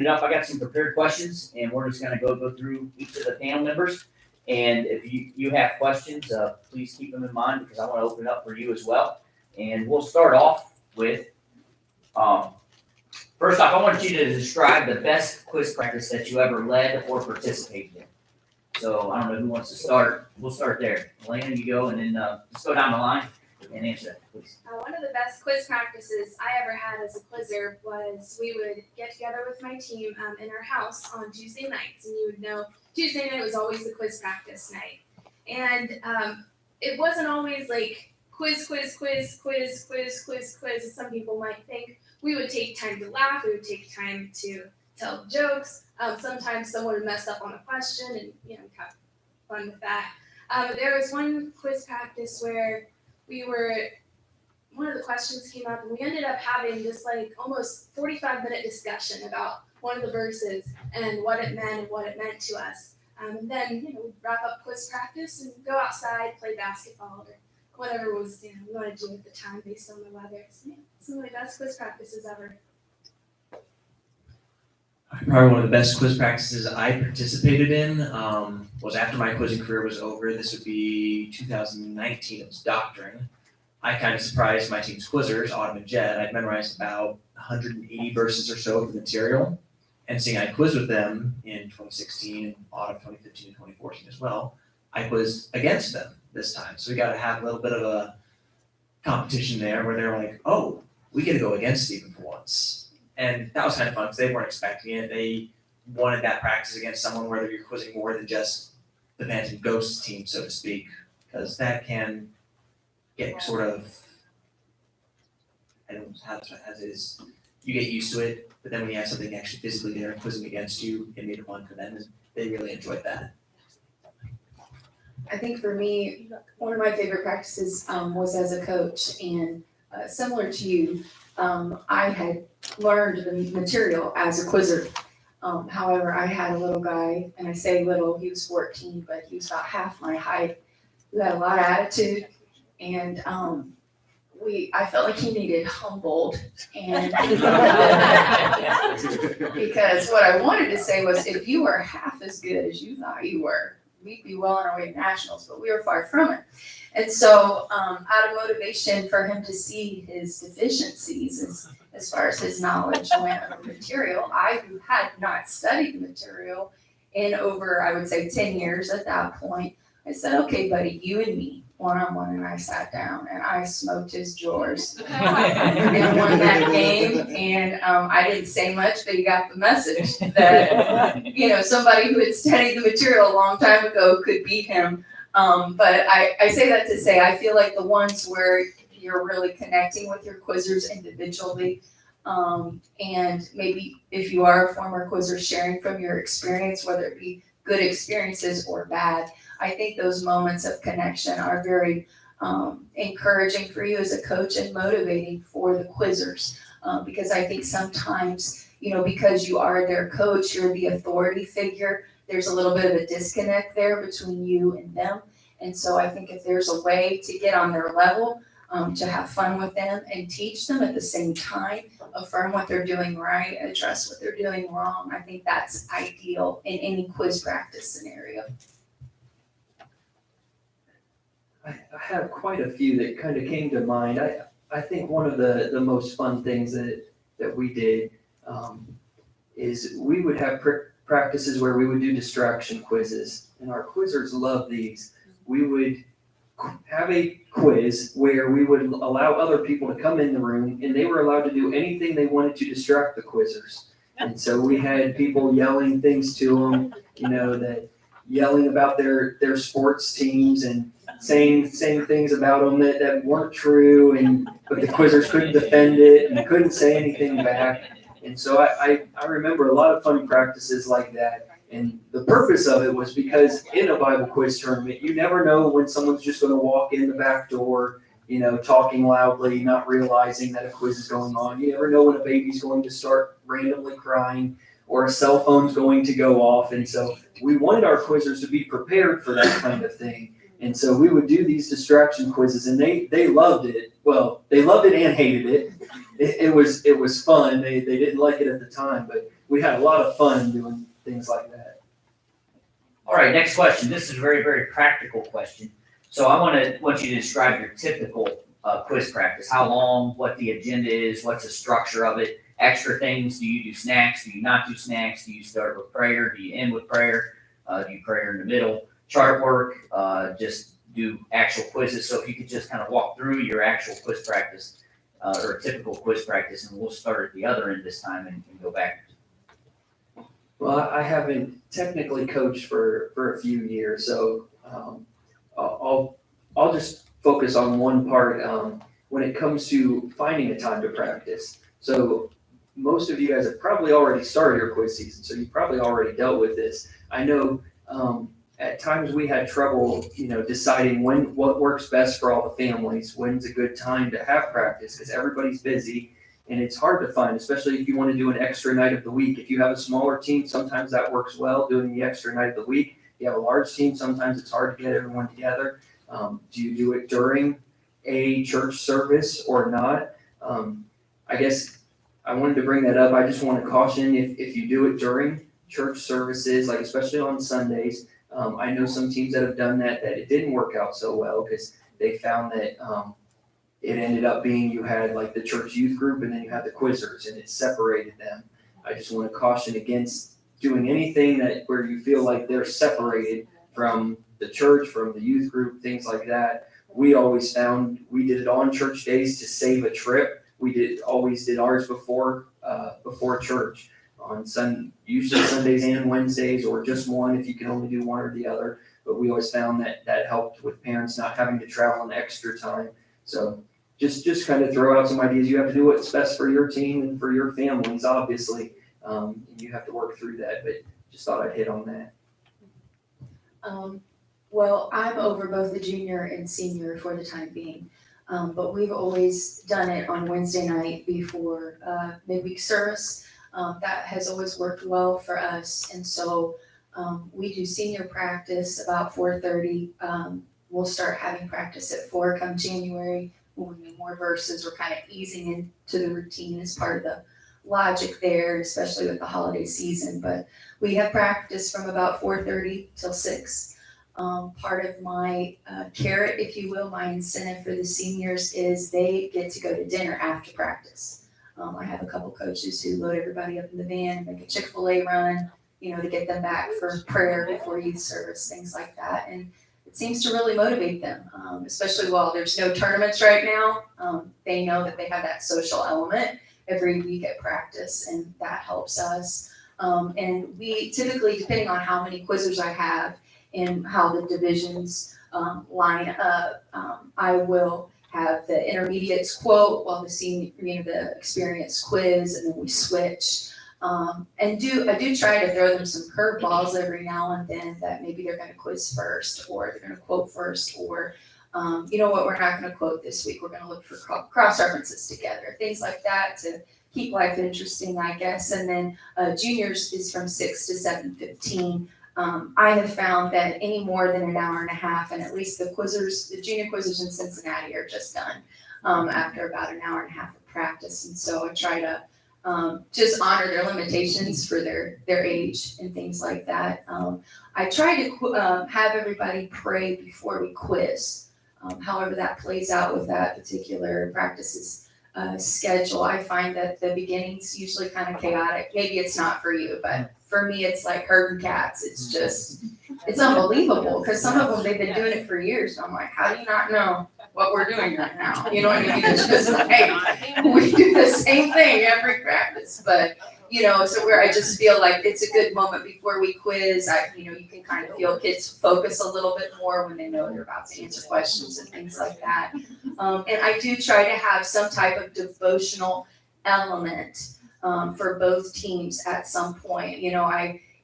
Enough, I got some prepared questions, and we're just gonna go through each of the panel members. And if you have questions, please keep them in mind, because I wanna open it up for you as well. And we'll start off with, first off, I want you to describe the best quiz practice that you ever led or participated in. So I don't know who wants to start. We'll start there. Elena, you go, and then just go down the line and answer that, please. One of the best quiz practices I ever had as a quizzer was we would get together with my team in our house on Tuesday nights, and you would know Tuesday night was always the quiz practice night. And it wasn't always like quiz, as some people might think. We would take time to laugh, we would take time to tell jokes. Sometimes someone would mess up on a question and, have fun with that. There was one quiz practice where one of the questions came up and we ended up having this like almost 45-minute discussion about one of the verses and what it meant to us. And then, we'd wrap up quiz practice and go outside, play basketball or whatever was, we wanted to do at the time based on the weather. So, some of my best quiz practices ever. Probably one of the best quiz practices I participated in was after my quizzing career was over. This would be 2019. It was doctoring. I kind of surprised my team's quizzers, Autumn and Jed. I'd memorized about 180 verses or so of the material. And seeing I quizzed with them in 2016 and Autumn 2015 and 2014 as well, I quizzed against them this time. So we got to have a little bit of a competition there where they're like, oh, we get to go against Stephen for once. And that was kind of fun because they weren't expecting it. They wanted that practice against someone where you're quizzing more than just the Phantom Ghosts team, so to speak, because that can get sort of, I don't know how it is, you get used to it, but then when you have something actually physically there quizzing against you, it made it fun for them, and they really enjoyed that. I think for me, one of my favorite practices was as a coach, and similar to you, I had learned the material as a quizzer. However, I had a little guy, and I say little, he was 14, but he was about half my height, who had a lot of attitude, and I felt like he needed humbled, and because what I wanted to say was, if you were half as good as you thought you were, we'd be well on our way to nationals, but we were far from it. And so out of motivation for him to see his deficiencies as far as his knowledge went of the material, I who had not studied the material in over, I would say, 10 years at that point, I said, okay, buddy, you and me, one-on-one, and I sat down and I smoked his drawers and won that game. And I didn't say much, but he got the message that, somebody who had studied the material a long time ago could beat him. But I say that to say, I feel like the ones where you're really connecting with your quizzers individually, and maybe if you are a former quizzer, sharing from your experience, whether it be good experiences or bad, I think those moments of connection are very encouraging for you as a coach and motivating for the quizzers. Because I think sometimes, because you are their coach, you're the authority figure, there's a little bit of a disconnect there between you and them. And so I think if there's a way to get on their level, to have fun with them and teach them at the same time, affirm what they're doing right, address what they're doing wrong, I think that's ideal in any quiz practice scenario. I have quite a few that kind of came to mind. I think one of the most fun things that we did is we would have practices where we would do distraction quizzes, and our quizzers love these. We would have a quiz where we would allow other people to come in the room, and they were allowed to do anything they wanted to distract the quizzers. And so we had people yelling things to them, that yelling about their sports teams and saying things about them that weren't true, but the quizzers couldn't defend it and couldn't say anything back. And so I remember a lot of fun practices like that. And the purpose of it was because in a Bible quiz tournament, you never know when someone's just going to walk in the back door, talking loudly, not realizing that a quiz is going on. You never know when a baby's going to start randomly crying or a cell phone's going to go off. And so we wanted our quizzers to be prepared for that kind of thing. And so we would do these distraction quizzes, and they loved it. Well, they loved it and hated it. It was fun. They didn't like it at the time, but we had a lot of fun doing things like that. All right, next question. This is a very, very practical question. So I want you to describe your typical quiz practice. How long, what the agenda is, what's the structure of it, extra things. Do you do snacks? Do you not do snacks? Do you start with prayer? Do you end with prayer? Do you prayer in the middle? Chart work, just do actual quizzes. So if you could just kind of walk through your actual quiz practice or a typical quiz practice, and we'll start at the other end this time and go back. Well, I haven't technically coached for a few years, so I'll just focus on one part when it comes to finding a time to practice. So most of you guys have probably already started your quiz season, so you probably already dealt with this. I know at times we had trouble, deciding what works best for all the families, when's a good time to have practice, because everybody's busy. And it's hard to find, especially if you want to do an extra night of the week. If you have a smaller team, sometimes that works well, doing the extra night of the week. If you have a large team, sometimes it's hard to get everyone together. Do you do it during a church service or not? I guess I wanted to bring that up. I just want to caution if you do it during church services, like especially on Sundays. I know some teams that have done that it didn't work out so well because they found that it ended up being you had like the church youth group and then you had the quizzers and it separated them. I just want to caution against doing anything where you feel like they're separated from the church, from the youth group, things like that. We always found we did it on church days to save a trip. We always did ours before church on usually Sundays and Wednesdays, or just one if you can only do one or the other. But we always found that helped with parents not having to travel an extra time. So just kind of throw out some ideas. You have to do what's best for your team and for your families, obviously. And you have to work through that, but just thought I'd hit on that. Well, I'm over both the junior and senior for the time being. But we've always done it on Wednesday night before midweek service. That has always worked well for us. And so we do senior practice about 4:30. We'll start having practice at 4 come January. When we do more verses, we're kind of easing into the routine as part of the logic there, especially with the holiday season. But we have practice from about 4:30 till 6. Part of my carrot, if you will, my incentive for the seniors is they get to go to dinner after practice. I have a couple coaches who load everybody up in the van and make a Chick-fil-A run, to get them back for prayer before youth service, things like that. And it seems to really motivate them, especially while there's no tournaments right now. They know that they have that social element every week at practice, and that helps us. And we typically, depending on how many quizzers I have and how the divisions line up, I will have the intermediates quote while the senior, the experienced quiz, and then we switch. I do try to throw them some curveballs every now and then that maybe they're going to quiz first, or they're going to quote first, or you know what, we're not going to quote this week. We're going to look for cross references together, things like that to keep life interesting, I guess. And then juniors is from 6 to 7:15. I have found that any more than an hour and a half, and at least the junior quizzers in Cincinnati are just done after about an hour and a half of practice. And so I try to just honor their limitations for their age and things like that. I try to have everybody pray before we quiz. However that plays out with that particular practice's schedule, I find that the beginning's usually kind of chaotic. Maybe it's not for you, but for me, it's like herding cats. It's unbelievable because some of them, they've been doing it for years. And I'm like, how do you not know what we're doing right now? You know what I mean? It's just like, hey, we do the same thing every practice. But, so where I just feel like it's a good moment before we quiz. You can kind of feel kids focus a little bit more when they know they're about to answer questions and things like that. And I do try to have some type of devotional element for both teams at some point.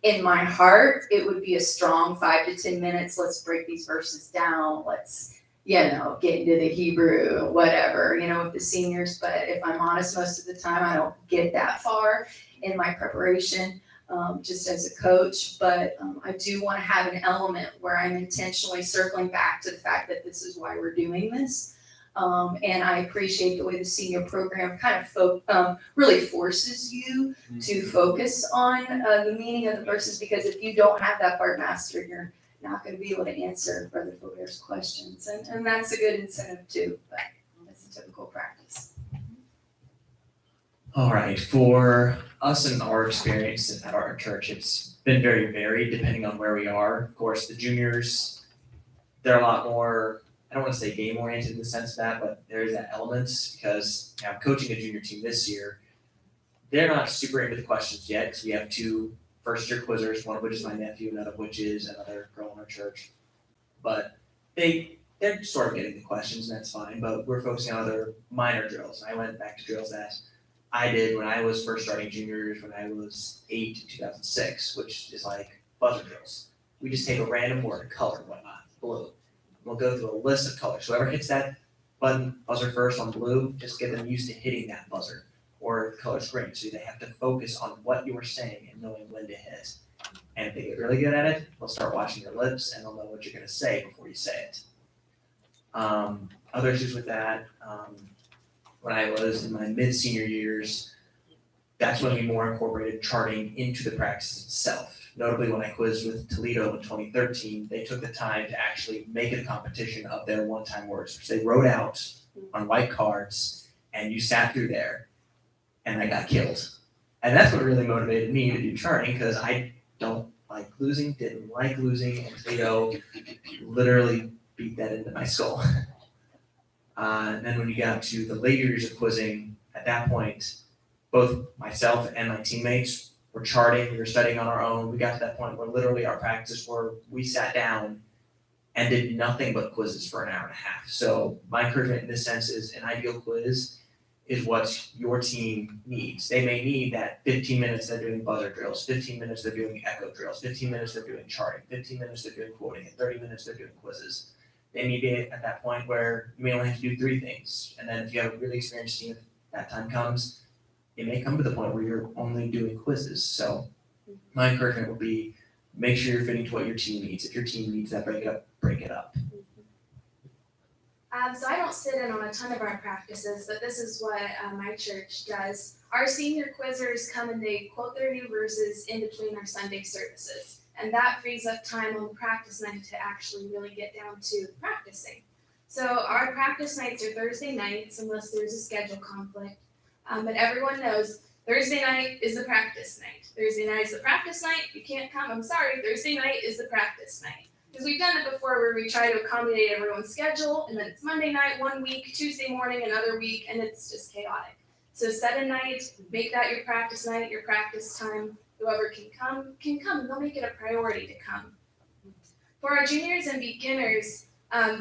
In my heart, it would be a strong 5 to 10 minutes. Let's break these verses down. Let's, get into the Hebrew, whatever, with the seniors. But if I'm honest, most of the time I don't get that far in my preparation, just as a coach. But I do want to have an element where I'm intentionally circling back to the fact that this is why we're doing this. And I appreciate the way the senior program kind of really forces you to focus on the meaning of the verses, because if you don't have that part mastered, you're not going to be able to answer Brother Faubert's questions. And that's a good incentive too, but that's a typical practice. All right, for us and our experience at our church, it's been very varied depending on where we are. Of course, the juniors, they're a lot more, I don't want to say game oriented in the sense of that, but there is that element because I'm coaching a junior team this year. They're not super into the questions yet because we have 2 first-year quizzers, one of which is my nephew, another of which is another girl in our church. But they're sort of getting the questions, and that's fine, but we're focusing on other minor drills. I went back to drills that I did when I was first starting juniors when I was 8 in 2006, which is like buzzer drills. We just take a random word, color, whatnot, blue. We'll go through a list of colors. Whoever hits that buzzer first on blue, just get them used to hitting that buzzer. Or the color's green, so they have to focus on what you were saying and knowing when to hit. And if they get really good at it, they'll start watching your lips and they'll know what you're gonna say before you say it. Other issues with that, when I was in my mid-senior years, that's when we more incorporated charting into the practice itself. Notably, when I quizzed with Toledo in 2013, they took the time to actually make it a competition of their one-time words, which they wrote out on white cards, and you sat through there, and I got killed. And that's what really motivated me to do charting, because I don't like losing, didn't like losing, and Toledo literally beat that into my skull. And then when you got to the later years of quizzing, at that point, both myself and my teammates were charting, we were studying on our own. We got to that point where literally our practices were, we sat down and did nothing but quizzes for an hour and a half. So my encouragement in this sense is an ideal quiz is what your team needs. They may need that 15 minutes they're doing buzzer drills, 15 minutes they're doing echo drills, 15 minutes they're doing charting, 15 minutes they're doing quoting, and 30 minutes they're doing quizzes. They may be at that point where you may only have to do 3 things. And then if you have a really experienced team, if that time comes, it may come to the point where you're only doing quizzes. So my encouragement would be make sure you're fitting to what your team needs. If your team needs that, break it up. So I don't sit in on a ton of our practices, but this is what my church does. Our senior quizzers come and they quote their new verses in between our Sunday services. And that frees up time on practice night to actually really get down to practicing. So our practice nights are Thursday nights unless there's a schedule conflict. But everyone knows Thursday night is the practice night. Thursday night is the practice night. You can't come, I'm sorry, Thursday night is the practice night. Because we've done it before where we try to accommodate everyone's schedule, and then it's Monday night one week, Tuesday morning another week, and it's just chaotic. So set a night, make that your practice night, your practice time. Whoever can come, and they'll make it a priority to come. For our juniors and beginners,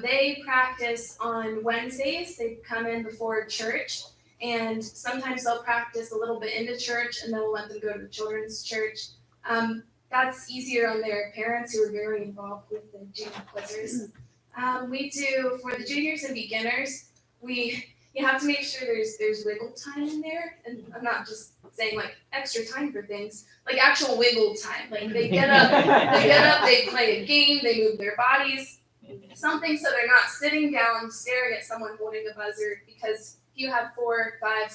they practice on Wednesdays. They come in before church, and sometimes they'll practice a little bit into church, and then we'll let them go to the children's church. That's easier on their parents who are very involved with the junior quizzers. We do, for the juniors and beginners, you have to make sure there's wiggle time in there. And I'm not just saying like extra time for things, like actual wiggle time. Like they get up, they play a game, they move their bodies, something so they're not sitting down staring at someone holding a buzzer, because if you have 4, 5,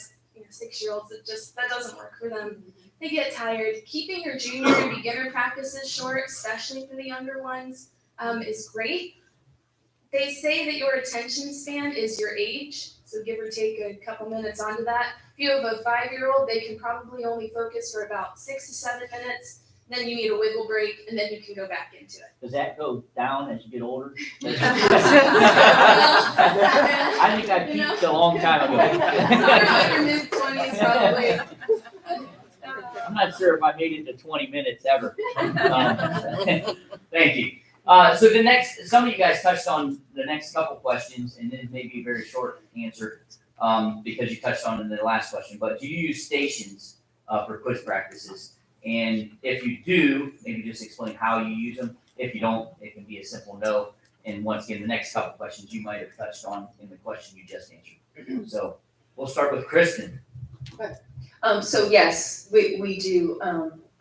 6-year-olds, that doesn't work for them. They get tired. Keeping your junior and beginner practices short, especially for the younger ones, is great. They say that your attention span is your age, so give or take a couple minutes onto that. If you have a 5-year-old, they can probably only focus for about 6 to 7 minutes. Then you need a wiggle break, and then you can go back into it. Does that go down as you get older? I think I peaked a long time ago. Somewhere in your mid-20s, probably. I'm not sure if I made it to 20 minutes ever. Thank you. So some of you guys touched on the next couple questions, and then maybe a very short answer because you touched on it in the last question. But do you use stations for quiz practices? And if you do, maybe just explain how you use them. If you don't, it can be a simple no. And once again, the next couple questions you might have touched on in the question you just answered. So we'll start with Kristen. So yes, we do.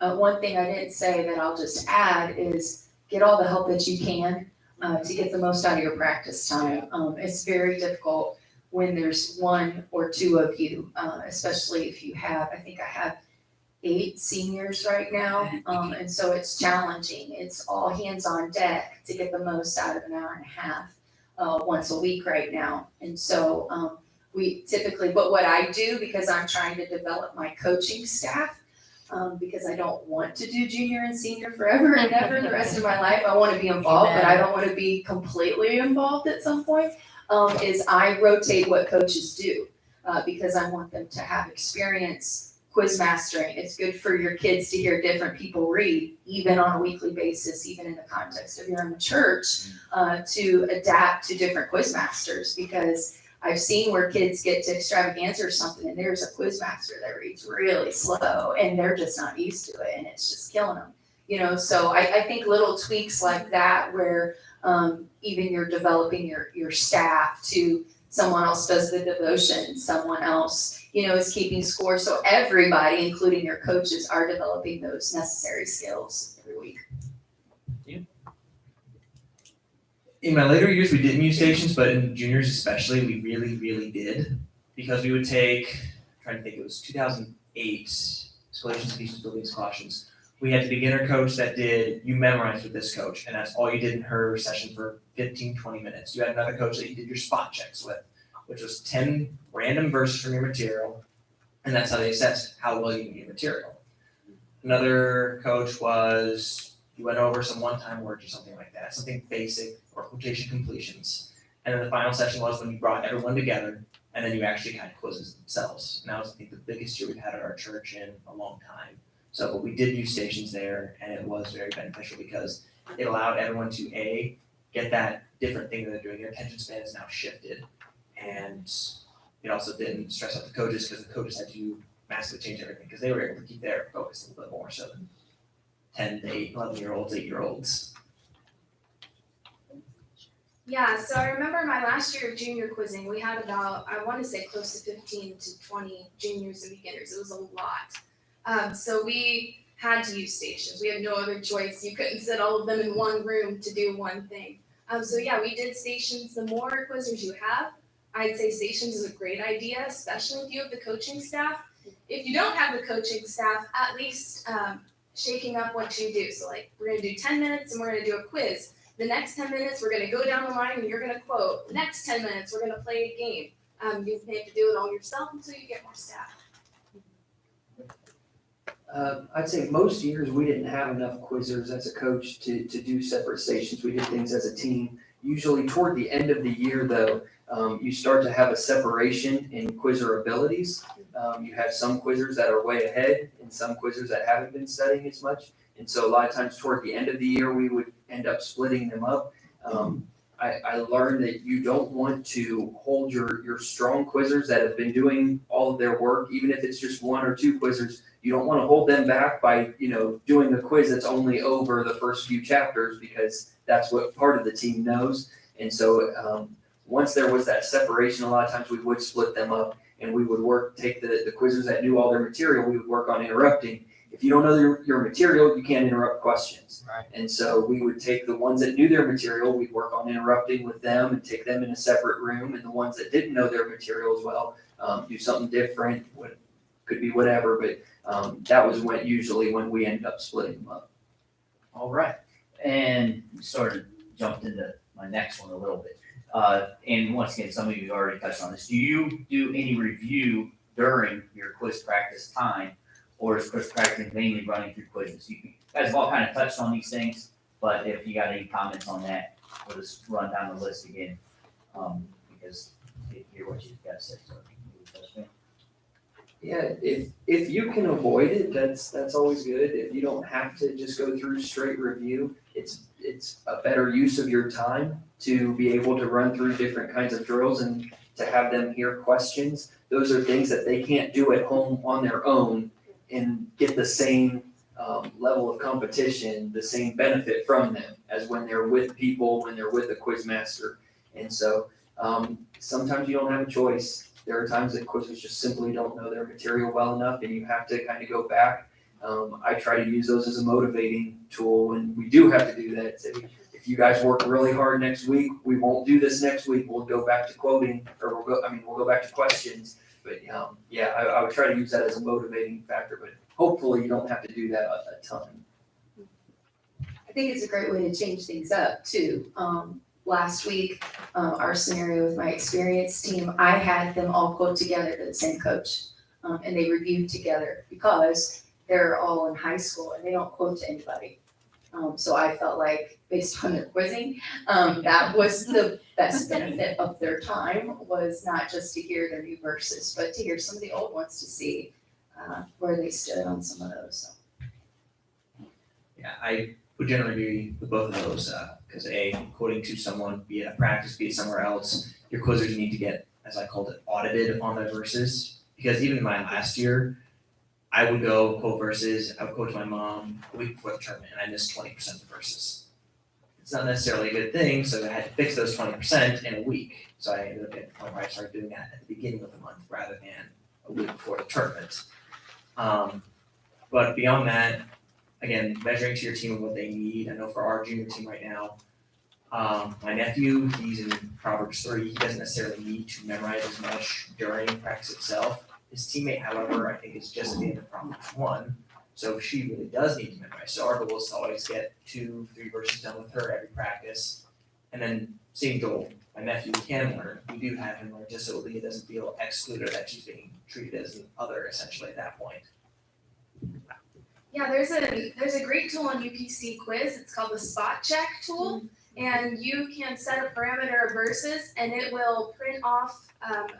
One thing I didn't say that I'll just add is get all the help that you can to get the most out of your practice time. It's very difficult when there's one or two of you, especially if you have, I think I have 8 seniors right now, and so it's challenging. It's all hands on deck to get the most out of an hour and a half once a week right now. And so we typically, but what I do, because I'm trying to develop my coaching staff, because I don't want to do junior and senior forever and ever the rest of my life. I want to be involved, but I don't want to be completely involved at some point, is I rotate what coaches do, because I want them to have experience quiz mastering. It's good for your kids to hear different people read, even on a weekly basis, even in the context of you're in the church, to adapt to different quiz masters, because I've seen where kids get to extravaganza or something and there's a quiz master that reads really slow and they're just not used to it and it's just killing them. So I think little tweaks like that where even you're developing your staff to someone else does the devotion, someone else, is keeping score. So everybody, including your coaches, are developing those necessary skills every week. In my later years, we didn't use stations, but in juniors especially, we really, really did. Because we would take, I'm trying to think, it was 2008, Escalations, Pieces, Buildings, Cautions. We had the beginner coach that did, you memorized with this coach, and that's all you did in her session for 15, 20 minutes. You had another coach that you did your spot checks with, which was 10 random verses from your material, and that's how they assessed how well you knew your material. Another coach was, you went over some one-time words or something like that, something basic, or quotation completions. And then the final session was when you brought everyone together, and then you actually had quizzes themselves. And that was, I think, the biggest year we've had at our church in a long time. So we did use stations there, and it was very beneficial because it allowed everyone to, A, get that different thing that they're doing. Their attention span is now shifted. And it also didn't stress out the coaches because the coaches had to massively change everything because they were able to keep their focus a little bit more so than 10 to 11-year-olds, 8-year-olds. Yeah, so I remember my last year of junior quizzing, we had about, I want to say close to 15 to 20 juniors and beginners. It was a lot. So we had to use stations. We had no other choice. You couldn't sit all of them in one room to do one thing. So yeah, we did stations. The more quizzers you have, I'd say stations is a great idea, especially if you have the coaching staff. If you don't have the coaching staff, at least shaking up what you do. So like, we're gonna do 10 minutes and we're gonna do a quiz. The next 10 minutes, we're gonna go down the line and you're gonna quote. The next 10 minutes, we're gonna play a game. You have to do it all yourself until you get more staff. I'd say most years we didn't have enough quizzers as a coach to do separate stations. We did things as a team. Usually toward the end of the year though, you start to have a separation in quizzer abilities. You have some quizzers that are way ahead and some quizzers that haven't been studying as much. And so a lot of times toward the end of the year, we would end up splitting them up. I learned that you don't want to hold your strong quizzers that have been doing all of their work, even if it's just 1 or 2 quizzers. You don't want to hold them back by, doing a quiz that's only over the first few chapters because that's what part of the team knows. And so once there was that separation, a lot of times we would split them up and we would take the quizzers that knew all their material, we would work on interrupting. If you don't know your material, you can't interrupt questions. Right. And so we would take the ones that knew their material, we'd work on interrupting with them and take them in a separate room. And the ones that didn't know their material as well, do something different, could be whatever, but that was usually when we ended up splitting them up. All right, and sort of jumped into my next one a little bit. And once again, some of you already touched on this. Do you do any review during your quiz practice time, or is quiz practice mainly running through quizzes? You guys have all kind of touched on these things, but if you got any comments on that, we'll just run down the list again, because I hear what you've got to say. So, Yeah, if you can avoid it, that's always good. If you don't have to just go through straight review, it's a better use of your time to be able to run through different kinds of drills and to have them hear questions. Those are things that they can't do at home on their own and get the same level of competition, the same benefit from them as when they're with people, when they're with a quiz master. And so sometimes you don't have a choice. There are times that quizzers just simply don't know their material well enough and you have to kind of go back. I try to use those as a motivating tool when we do have to do that. Say, if if you guys work really hard next week, we won't do this next week, we'll go back to quoting, or we'll go back to questions. But, yeah, I would try to use that as a motivating factor, but hopefully you don't have to do that a ton. I think it's a great way to change things up too. Last week, our scenario with my experienced team, I had them all quote together to the same coach. And they reviewed together because they're all in high school and they don't quote to anybody. So I felt like, based on their quizzing, that was the best benefit of their time, was not just to hear their new verses, but to hear some of the old ones to see where they stood on some of those. So. Yeah, I would generally be with both of those, because quoting to someone, be it a practice, be it somewhere else, your quizzers need to get, as I called it, audited on their verses. Because even in my last year, I would go quote verses, I would quote to my mom a week before the tournament, and I missed 20% of the verses. It's not necessarily a good thing, so I had to fix those 20% in a week. So I ended up getting to the point where I started doing that at the beginning of the month rather than a week before the tournament. But beyond that, again, measuring to your team and what they need. I know for our junior team right now, my nephew, he's in Proverbs 3. He doesn't necessarily need to memorize as much during practice itself. His teammate, however, I think is just at the end of Proverbs 1. So she really does need to memorize. So our goal is to always get 2-3 verses done with her every practice. And then same goal, my nephew can learn. We do have him learn just so Leah doesn't feel excluded, that she's being treated as an other essentially at that point. Yeah, there's a great tool on UPC Quiz. It's called the Spot Check tool. And you can set a parameter of verses and it will print off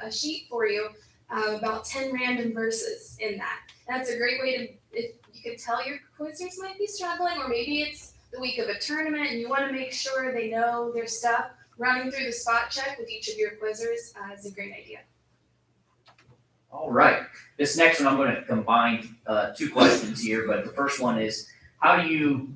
a sheet for you, about 10 random verses in that. That's a great way to, if you could tell your quizzers might be struggling, or maybe it's the week of a tournament and you want to make sure they know their stuff, running through the spot check with each of your quizzers is a great idea. All right, this next one, I'm gonna combine 2 questions here, but the first one is, how do you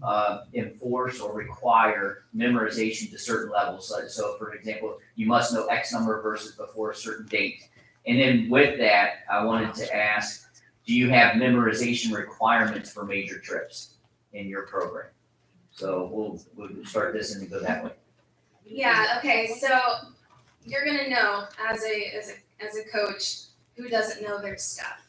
enforce or require memorization to certain levels? So for example, you must know X number of verses before a certain date. And then with that, I wanted to ask, do you have memorization requirements for major trips in your program? So we'll start this and go that way. Yeah, okay, so you're gonna know as a coach who doesn't know their stuff.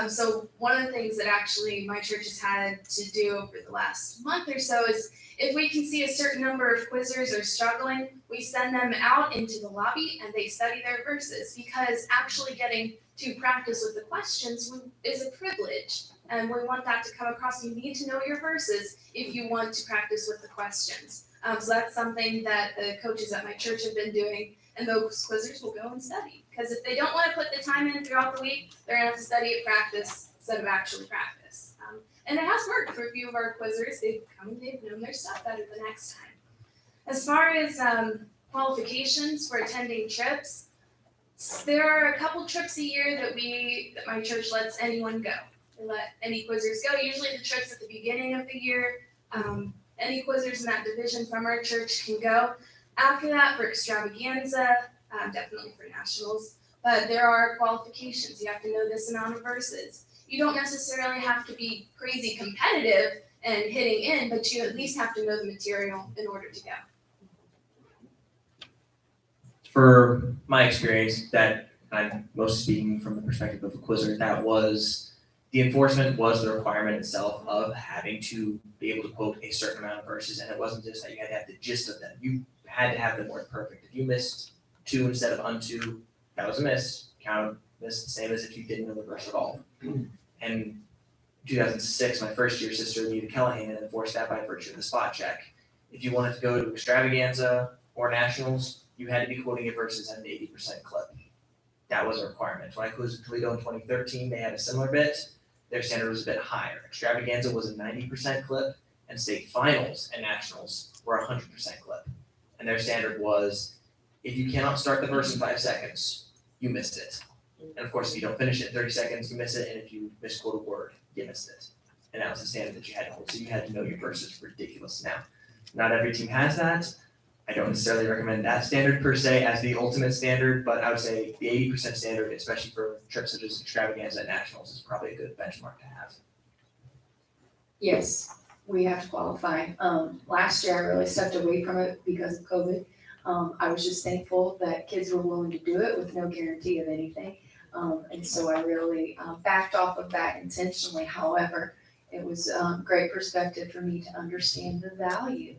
So one of the things that actually my church has had to do over the last month or so is, if we can see a certain number of quizzers are struggling, we send them out into the lobby and they study their verses, because actually getting to practice with the questions is a privilege. And we want that to come across. You need to know your verses if you want to practice with the questions. So that's something that the coaches at my church have been doing, and those quizzers will go and study. Because if they don't want to put the time in throughout the week, they're going to have to study at practice instead of actually practice. And it has worked for a few of our quizzers. They've come and they've known their stuff better the next time. As far as qualifications for attending trips, there are a couple trips a year that my church lets anyone go. They let any quizzers go. Usually the trips at the beginning of the year, any quizzers in that division from our church can go. After that, for extravaganza, definitely for nationals, but there are qualifications. You have to know this amount of verses. You don't necessarily have to be crazy competitive and hitting in, but you at least have to know the material in order to go. For my experience, that I'm most speaking from the perspective of a quizzer, that was, the enforcement was the requirement itself of having to be able to quote a certain amount of verses, and it wasn't just that you had to have the gist of them. You had to have them word perfect. If you missed 2 instead of unto, that was a miss. Count miss the same as if you didn't know the verse at all. And 2006, my first year, Sister Anita Callahan enforced that by virtue of the spot check. If you wanted to go to extravaganza or nationals, you had to be quoting your verses at an 80% clip. That was a requirement. When I quizzed Toledo in 2013, they had a similar bit. Their standard was a bit higher. Extravaganza was a 90% clip, and state finals and nationals were a 100% clip. And their standard was, if you cannot start the verse in 5 seconds, you missed it. And of course, if you don't finish it in 30 seconds, you miss it. And if you misquote a word, you missed it. And that was the standard that you had to hold. So you had to know your verses ridiculous. Now, not every team has that. I don't necessarily recommend that standard per se as the ultimate standard, but I would say the 80% standard, especially for trips such as extravaganza and nationals, is probably a good benchmark to have. Yes, we have to qualify. Last year I really stepped away from it because of COVID. I was just thankful that kids were willing to do it with no guarantee of anything. And so I really backed off of that intentionally. However, it was great perspective for me to understand the value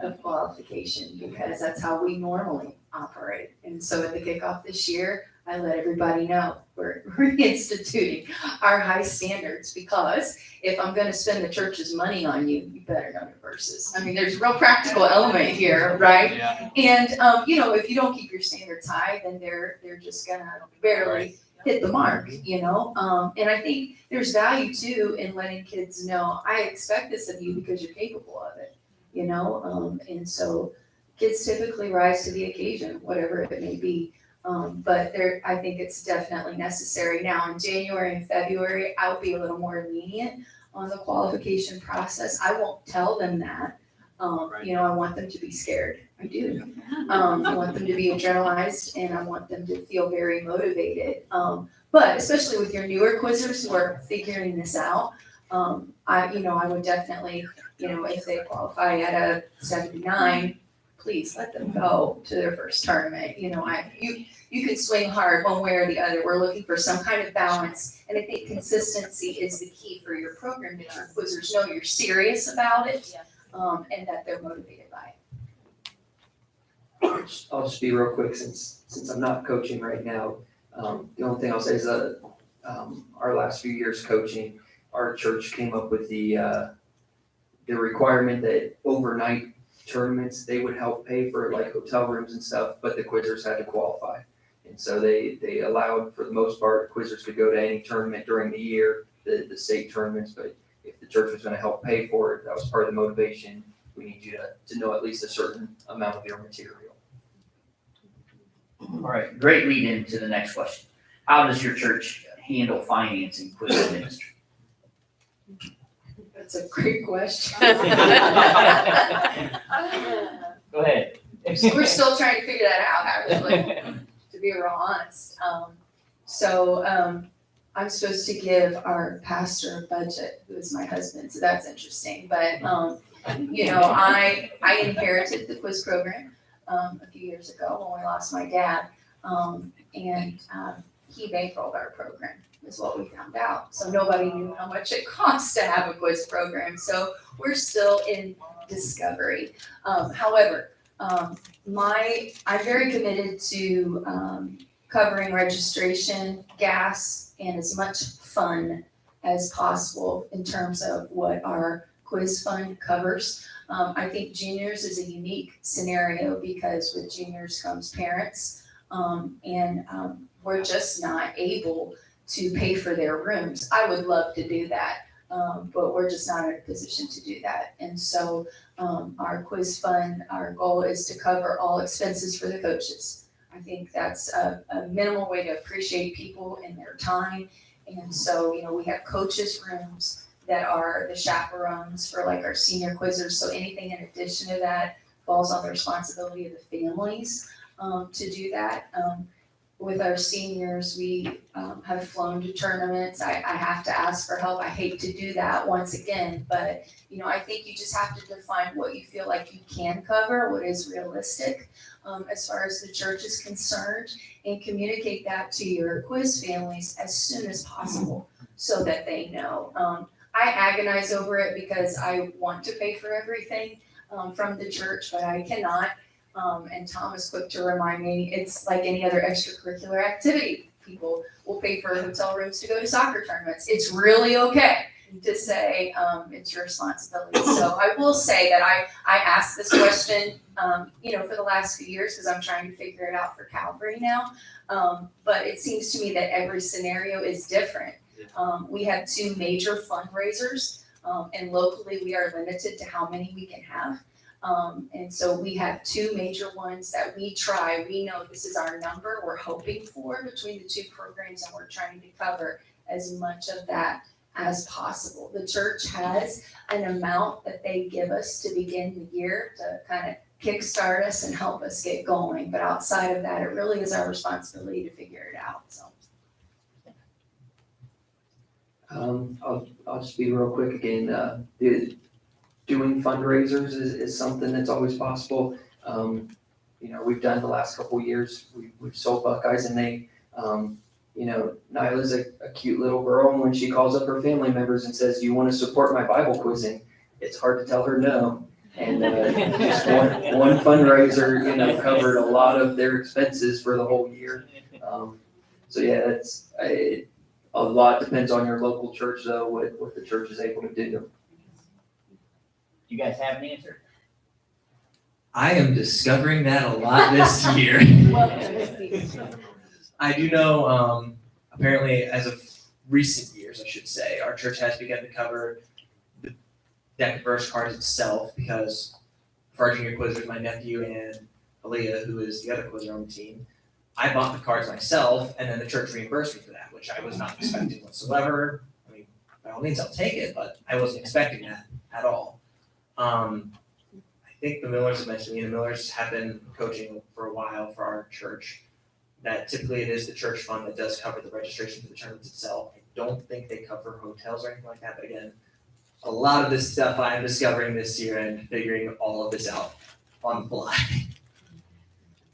of qualification because that's how we normally operate. And so at the kickoff this year, I let everybody know we're reinstituting our high standards because if I'm gonna spend the church's money on you, you better know your verses. I mean, there's a real practical element here, right? Yeah. And, if you don't keep your standards high, then they're just gonna barely hit the mark, And I think there's value too in letting kids know, I expect this of you because you're capable of it, And so kids typically rise to the occasion, whatever it may be. But I think it's definitely necessary. Now in January and February, I'll be a little more lenient on the qualification process. I won't tell them that. I want them to be scared. I do. I want them to be adrenalized and I want them to feel very motivated. But especially with your newer quizzers who are figuring this out, I would definitely, if they qualify at a 79, please let them go to their first tournament. You can swing hard one way or the other. We're looking for some kind of balance. And I think consistency is the key for your program, that your quizzers know you're serious about it, and that they're motivated by it. I'll just be real quick since I'm not coaching right now. The only thing I'll say is our last few years coaching, our church came up with the requirement that overnight tournaments, they would help pay for like hotel rooms and stuff, but the quizzers had to qualify. And so they allowed, for the most part, quizzers could go to any tournament during the year, the state tournaments, but if the church was gonna help pay for it, that was part of the motivation. We need you to know at least a certain amount of your material. All right, great lead into the next question. How does your church handle financing quiz ministry? That's a great question. Go ahead. We're still trying to figure that out, actually, to be real honest. I'm supposed to give our pastor a budget, who is my husband, so that's interesting. But, I inherited the quiz program a few years ago when we lost my dad. He bankrolled our program, is what we found out. So nobody knew how much it costs to have a quiz program. So we're still in discovery. However, I'm very committed to covering registration, gas, and as much fun as possible in terms of what our quiz fund covers. I think juniors is a unique scenario because with juniors comes parents, and we're just not able to pay for their rooms. I would love to do that, but we're just not in a position to do that. And so our quiz fund, our goal is to cover all expenses for the coaches. I think that's a minimal way to appreciate people and their time. And so, we have coaches' rooms that are the chaperones for like our senior quizzers. So anything in addition to that falls on the responsibility of the families to do that. With our seniors, we have flown to tournaments. I have to ask for help. I hate to do that once again, but I think you just have to define what you feel like you can cover, what is realistic as far as the church is concerned, and communicate that to your quiz families as soon as possible so that they know. I agonize over it because I want to pay for everything from the church, but I cannot. And Tom is quick to remind me, it's like any other extracurricular activity. People will pay for hotel rooms to go to soccer tournaments. It's really okay to say it's your responsibility. So I will say that I asked this question, for the last few years because I'm trying to figure it out for Calvary now. But it seems to me that every scenario is different. We have 2 major fundraisers, and locally we are limited to how many we can have. And so we have 2 major ones that we try. We know this is our number we're hoping for between the 2 programs, and we're trying to cover as much of that as possible. The church has an amount that they give us to begin the year to kind of kickstart us and help us get going. But outside of that, it really is our responsibility to figure it out. So. I'll just be real quick again. The doing fundraisers is something that's always possible. We've done the last couple of years, we've sold Buckeyes, and they, Nyla's a cute little girl, and when she calls up her family members and says, "Do you want to support my Bible quizzing?" It's hard to tell her no. And just one fundraiser, covered a lot of their expenses for the whole year. A lot depends on your local church, though, what the church is able to do. You guys have an answer? I am discovering that a lot this year. I do know, apparently, as of recent years, I should say, our church has begun to cover the deck of verse cards itself, because for our junior quizzers, my nephew and Aaliyah, who is the other quizzer on the team, I bought the cards myself, and then the church reimbursed me for that, which I was not expecting whatsoever. I mean, by all means, I'll take it, but I wasn't expecting that at all. I think the Millers have mentioned me. The Millers have been coaching for a while for our church. That typically it is the church fund that does cover the registration for the tournaments itself. I don't think they cover hotels or anything like that, but again, a lot of this stuff I'm discovering this year and figuring all of this out on the fly.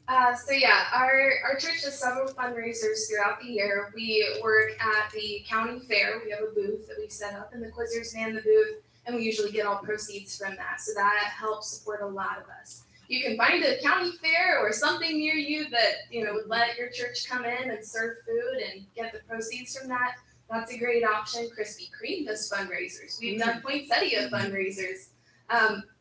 Our church does several fundraisers throughout the year. We work at the county fair. We have a booth that we set up, and the quizzers man the booth, and we usually get all proceeds from that. So that helps support a lot of us. You can find a county fair or something near you that would let your church come in and serve food and get the proceeds from that. That's a great option. Krispy Kreme does fundraisers. We've done Poinsettia fundraisers.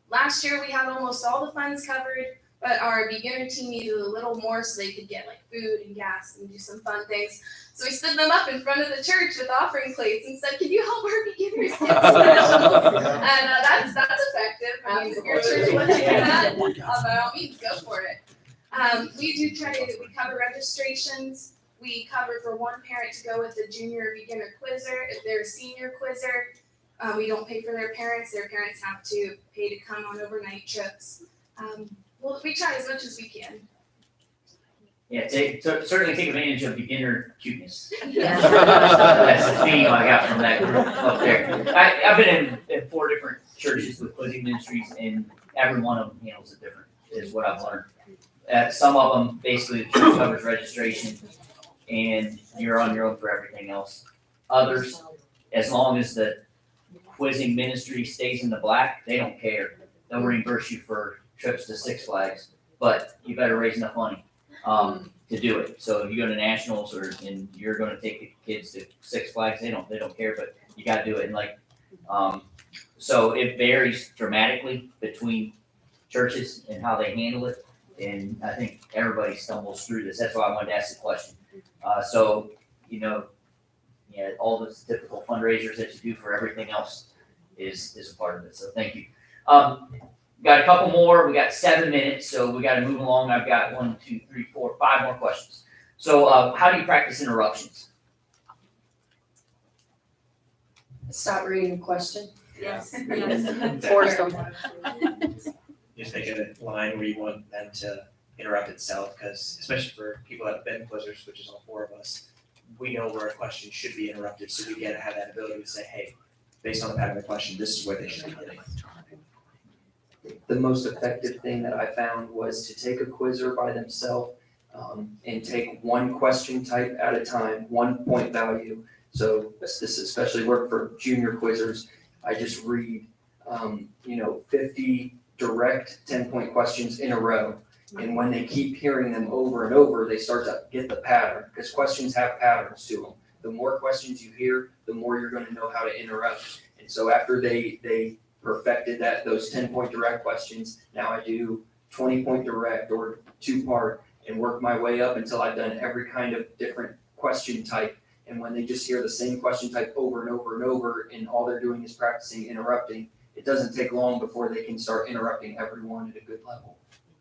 Last year we had almost all the funds covered, but our beginner team needed a little more so they could get like food and gas and do some fun things. So we stood them up in front of the church with offering plates and said, "Can you help our beginners get special?" And that's effective. I mean, if your church wants to do that, by all means, go for it. We do we cover registrations. We cover for one parent to go with a junior or beginner quizzer. If they're a senior quizzer, we don't pay for their parents. Their parents have to pay to come on overnight trips. We try as much as we can. Yeah, certainly take advantage of beginner cuteness. Yeah. That's the theme I got from that group up there. I've been in 4 different churches with quizzing ministries, and every one of them handles it different, is what I've learned. Some of them, basically, the church covers registration, and you're on your own for everything else. Others, as long as the quizzing ministry stays in the black, they don't care. They'll reimburse you for trips to Six Flags, but you better raise enough money to do it. So if you go to nationals and you're going to take the kids to Six Flags, they don't care, but you got to do it. And so it varies dramatically between churches and how they handle it. And I think everybody stumbles through this. That's why I wanted to ask the question. All the typical fundraisers that you do for everything else is a part of it. So thank you. Got a couple more. We got 7 minutes, so we got to move along. I've got 1, 2, 3, 4, 5 more questions. So how do you practice interruptions? Stop reading the question. Yes. Force them. Just make a line where you want them to interrupt itself, because especially for people that have been quizzers, which is all 4 of us, we know where a question should be interrupted, so we get to have that ability to say, hey, based on the pattern of the question, this is where they should be getting. The most effective thing that I found was to take a quizzer by themselves and take one question type at a time, 1 point value. So this especially worked for junior quizzers. I just read, 50 direct 10-point questions in a row. And when they keep hearing them over and over, they start to get the pattern, because questions have patterns to them. The more questions you hear, the more you're going to know how to interrupt. And so after they perfected those 10-point direct questions, now I do 20-point direct or 2-part and work my way up until I've done every kind of different question type. And when they just hear the same question type over and over and over, and all they're doing is practicing interrupting, it doesn't take long before they can start interrupting everyone at a good level.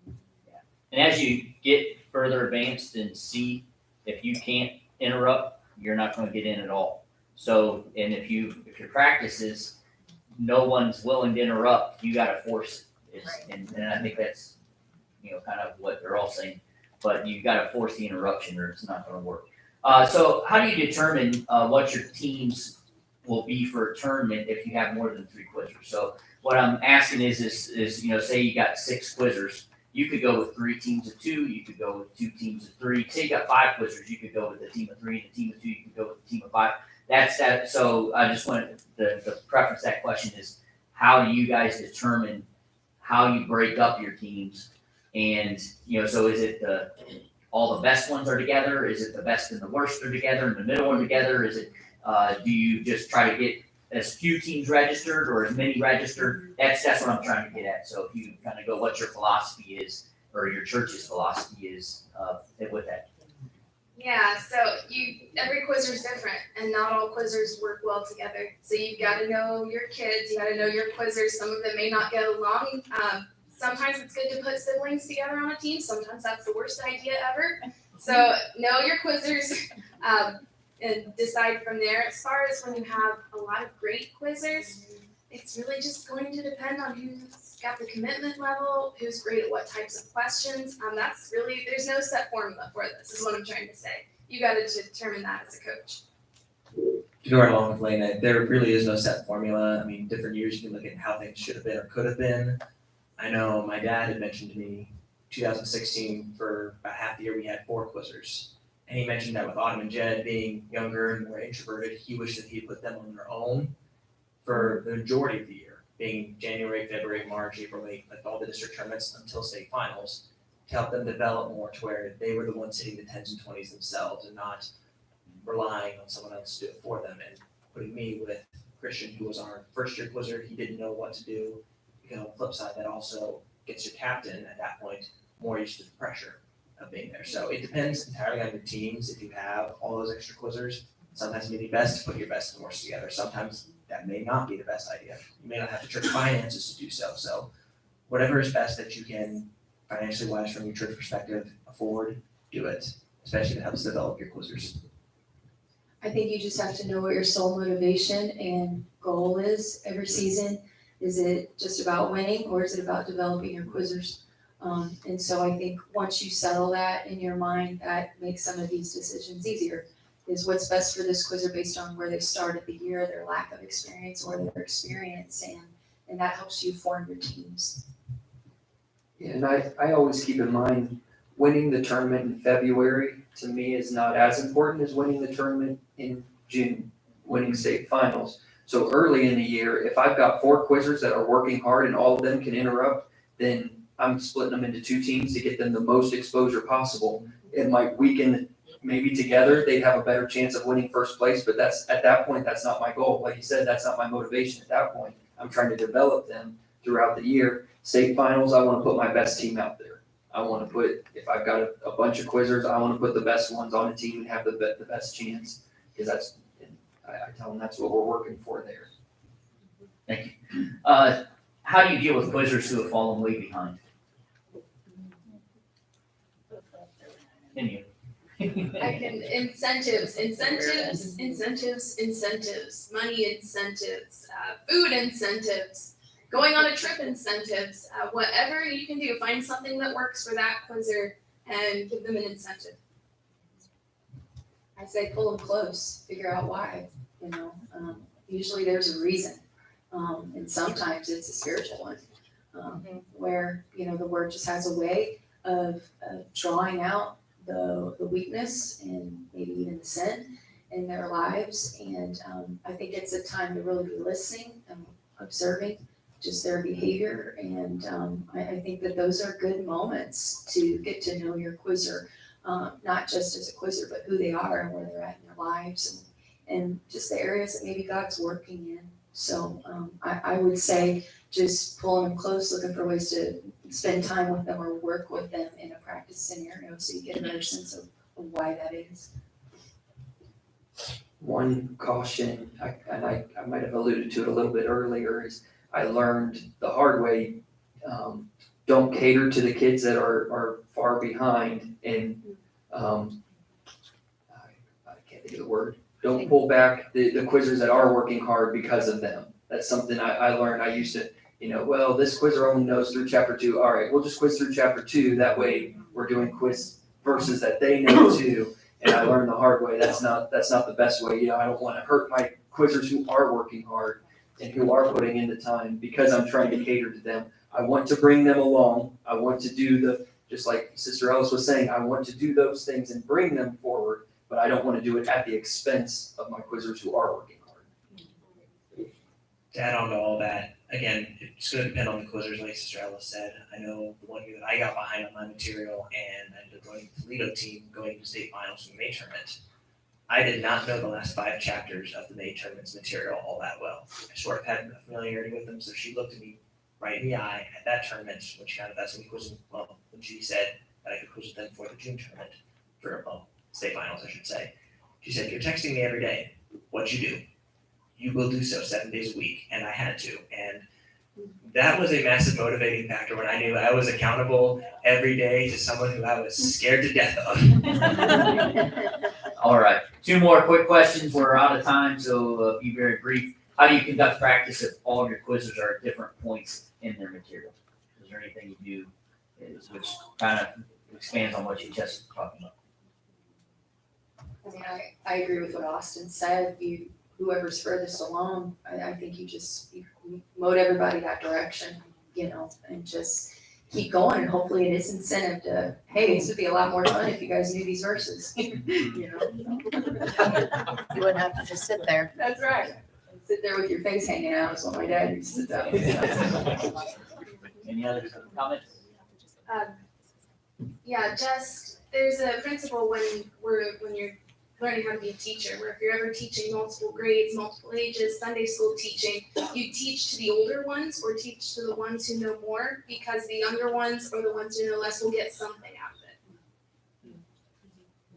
Yeah. And as you get further advanced and see if you can't interrupt, you're not going to get in at all. So, and if your practice is no one's willing to interrupt, you got to force it. And I think that's, kind of what they're all saying. But you got to force the interruption, or it's not going to work. So how do you determine what your teams will be for a tournament if you have more than 3 quizzers? So what I'm asking is, you know, say you got 6 quizzers. You could go with 3 teams of 2, you could go with 2 teams of 3. Say you got 5 quizzers, you could go with a team of 3 and a team of 2, you could go with a team of 5. That's that. So I just wanted the preference to that question is, how do you guys determine how you break up your teams? And, you know, so is it all the best ones are together? Is it the best and the worst are together and the middle are together? Is it, do you just try to get as few teams registered or as many registered? That's what I'm trying to get at. So if you kind of go what your philosophy is, or your church's philosophy is, with that. Yeah, so every quizzer is different, and not all quizzers work well together. So you've got to know your kids, you got to know your quizzers. Some of them may not get along. Sometimes it's good to put siblings together on a team. Sometimes that's the worst idea ever. So know your quizzers and decide from there. As far as when you have a lot of great quizzers, it's really just going to depend on who's got the commitment level, who's great at what types of questions. That's really, there's no set formula for this, is what I'm trying to say. You got to determine that as a coach. To go right along with Lena, there really is no set formula. I mean, different years you can look at how things should have been or could have been. I know my dad had mentioned to me 2016 for about half the year we had 4 quizzers. And he mentioned that with Autumn and Jed being younger and more introverted, he wished that he put them on their own for the majority of the year, being January, February, March, April, May, like all the district tournaments until state finals, to help them develop more to where they were the ones hitting the 10s and 20s themselves and not relying on someone else to do it for them. And putting me with Christian, who was our first year quizzer, he didn't know what to do. Because on the flip side, that also gets your captain at that point more used to the pressure of being there. So it depends entirely on your teams. If you have all those extra quizzers, sometimes it may be best to put your best and worst together. Sometimes that may not be the best idea. You may not have the church finances to do so. So whatever is best that you can, financially wise from your church perspective, afford, do it, especially if it helps develop your quizzers. I think you just have to know what your sole motivation and goal is every season. Is it just about winning, or is it about developing your quizzers? And so I think once you settle that in your mind, that makes some of these decisions easier. Is what's best for this quizzer based on where they started the year, their lack of experience, or their experience, and that helps you form your teams. Yeah, and I always keep in mind, winning the tournament in February, to me, is not as important as winning the tournament in June, winning state finals. So early in the year, if I've got 4 quizzers that are working hard and all of them can interrupt, then I'm splitting them into 2 teams to get them the most exposure possible. It might weaken, maybe together, they'd have a better chance of winning first place, but at that point, that's not my goal. Like you said, that's not my motivation at that point. I'm trying to develop them throughout the year. State finals, I want to put my best team out there. I want to put, if I've got a bunch of quizzers, I want to put the best ones on a team and have the best chance, because I tell them that's what we're working for there. Thank you. How do you deal with quizzers who have fallen way behind? Can you? I can incentives, money incentives, food incentives, going on a trip incentives, whatever you can do, find something that works for that quizzer and give them an incentive. I say pull them close, figure out why, usually there's a reason. And sometimes it's a spiritual one, where, the word just has a way of drawing out the weakness and maybe even the sin in their lives. And I think it's a time to really be listening and observing just their behavior. And I think that those are good moments to get to know your quizzer, not just as a quizzer, but who they are and where they're at in their lives and just the areas that maybe God's working in. So I would say just pulling them close, looking for ways to spend time with them or work with them in a practice scenario so you get a better sense of why that is. One caution, I might have alluded to it a little bit earlier, is I learned the hard way, don't cater to the kids that are far behind, and I can't think of the word. Don't pull back the quizzers that are working hard because of them. That's something I learned. I used to, well, this quizzer only knows through chapter 2. All right, we'll just quiz through chapter 2. That way we're doing quiz verses that they know too. And I learned the hard way. That's not the best way. I don't want to hurt my quizzers who are working hard. and who are putting in the time, because I'm trying to cater to them. I want to bring them along. I want to do just like Sister Ellis was saying, I want to do those things and bring them forward, but I don't want to do it at the expense of my quizzers who are working hard. To add on to all that, again, it's going to depend on the quizzers, like Sister Ellis said. I know the one year that I got behind on my material and I ended up joining the Toledo team going to state finals in the May tournament. I did not know the last 5 chapters of the May tournament's material all that well. I sort of had a familiarity with them, so she looked at me right in the eye at that tournament when she found out that's when when she said that I could quiz with them for the June tournament, for state finals, I should say. She said, "You're texting me every day. What you do? You will do so 7 days a week," and I had to. And that was a massive motivating factor when I knew I was accountable every day to someone who I was scared to death of. All right, 2 more quick questions. We're out of time, so be very brief. How do you conduct practice if all of your quizzes are at different points in their material? Is there anything you do which kind of expands on what you just talked about? I mean, I agree with what Austin said. Whoever's furthest along, I think you mote everybody that direction, and just keep going, and hopefully it is incentive to, hey, this would be a lot more fun if you guys knew these verses. You wouldn't have to just sit there. That's right. Sit there with your face hanging out is what my dad used to tell me. Any other comments? Yeah, just there's a principle when you're learning how to be a teacher, where if you're ever teaching multiple grades, multiple ages, Sunday school teaching, you teach to the older ones or teach to the ones who know more, because the younger ones or the ones who know less will get something out of it.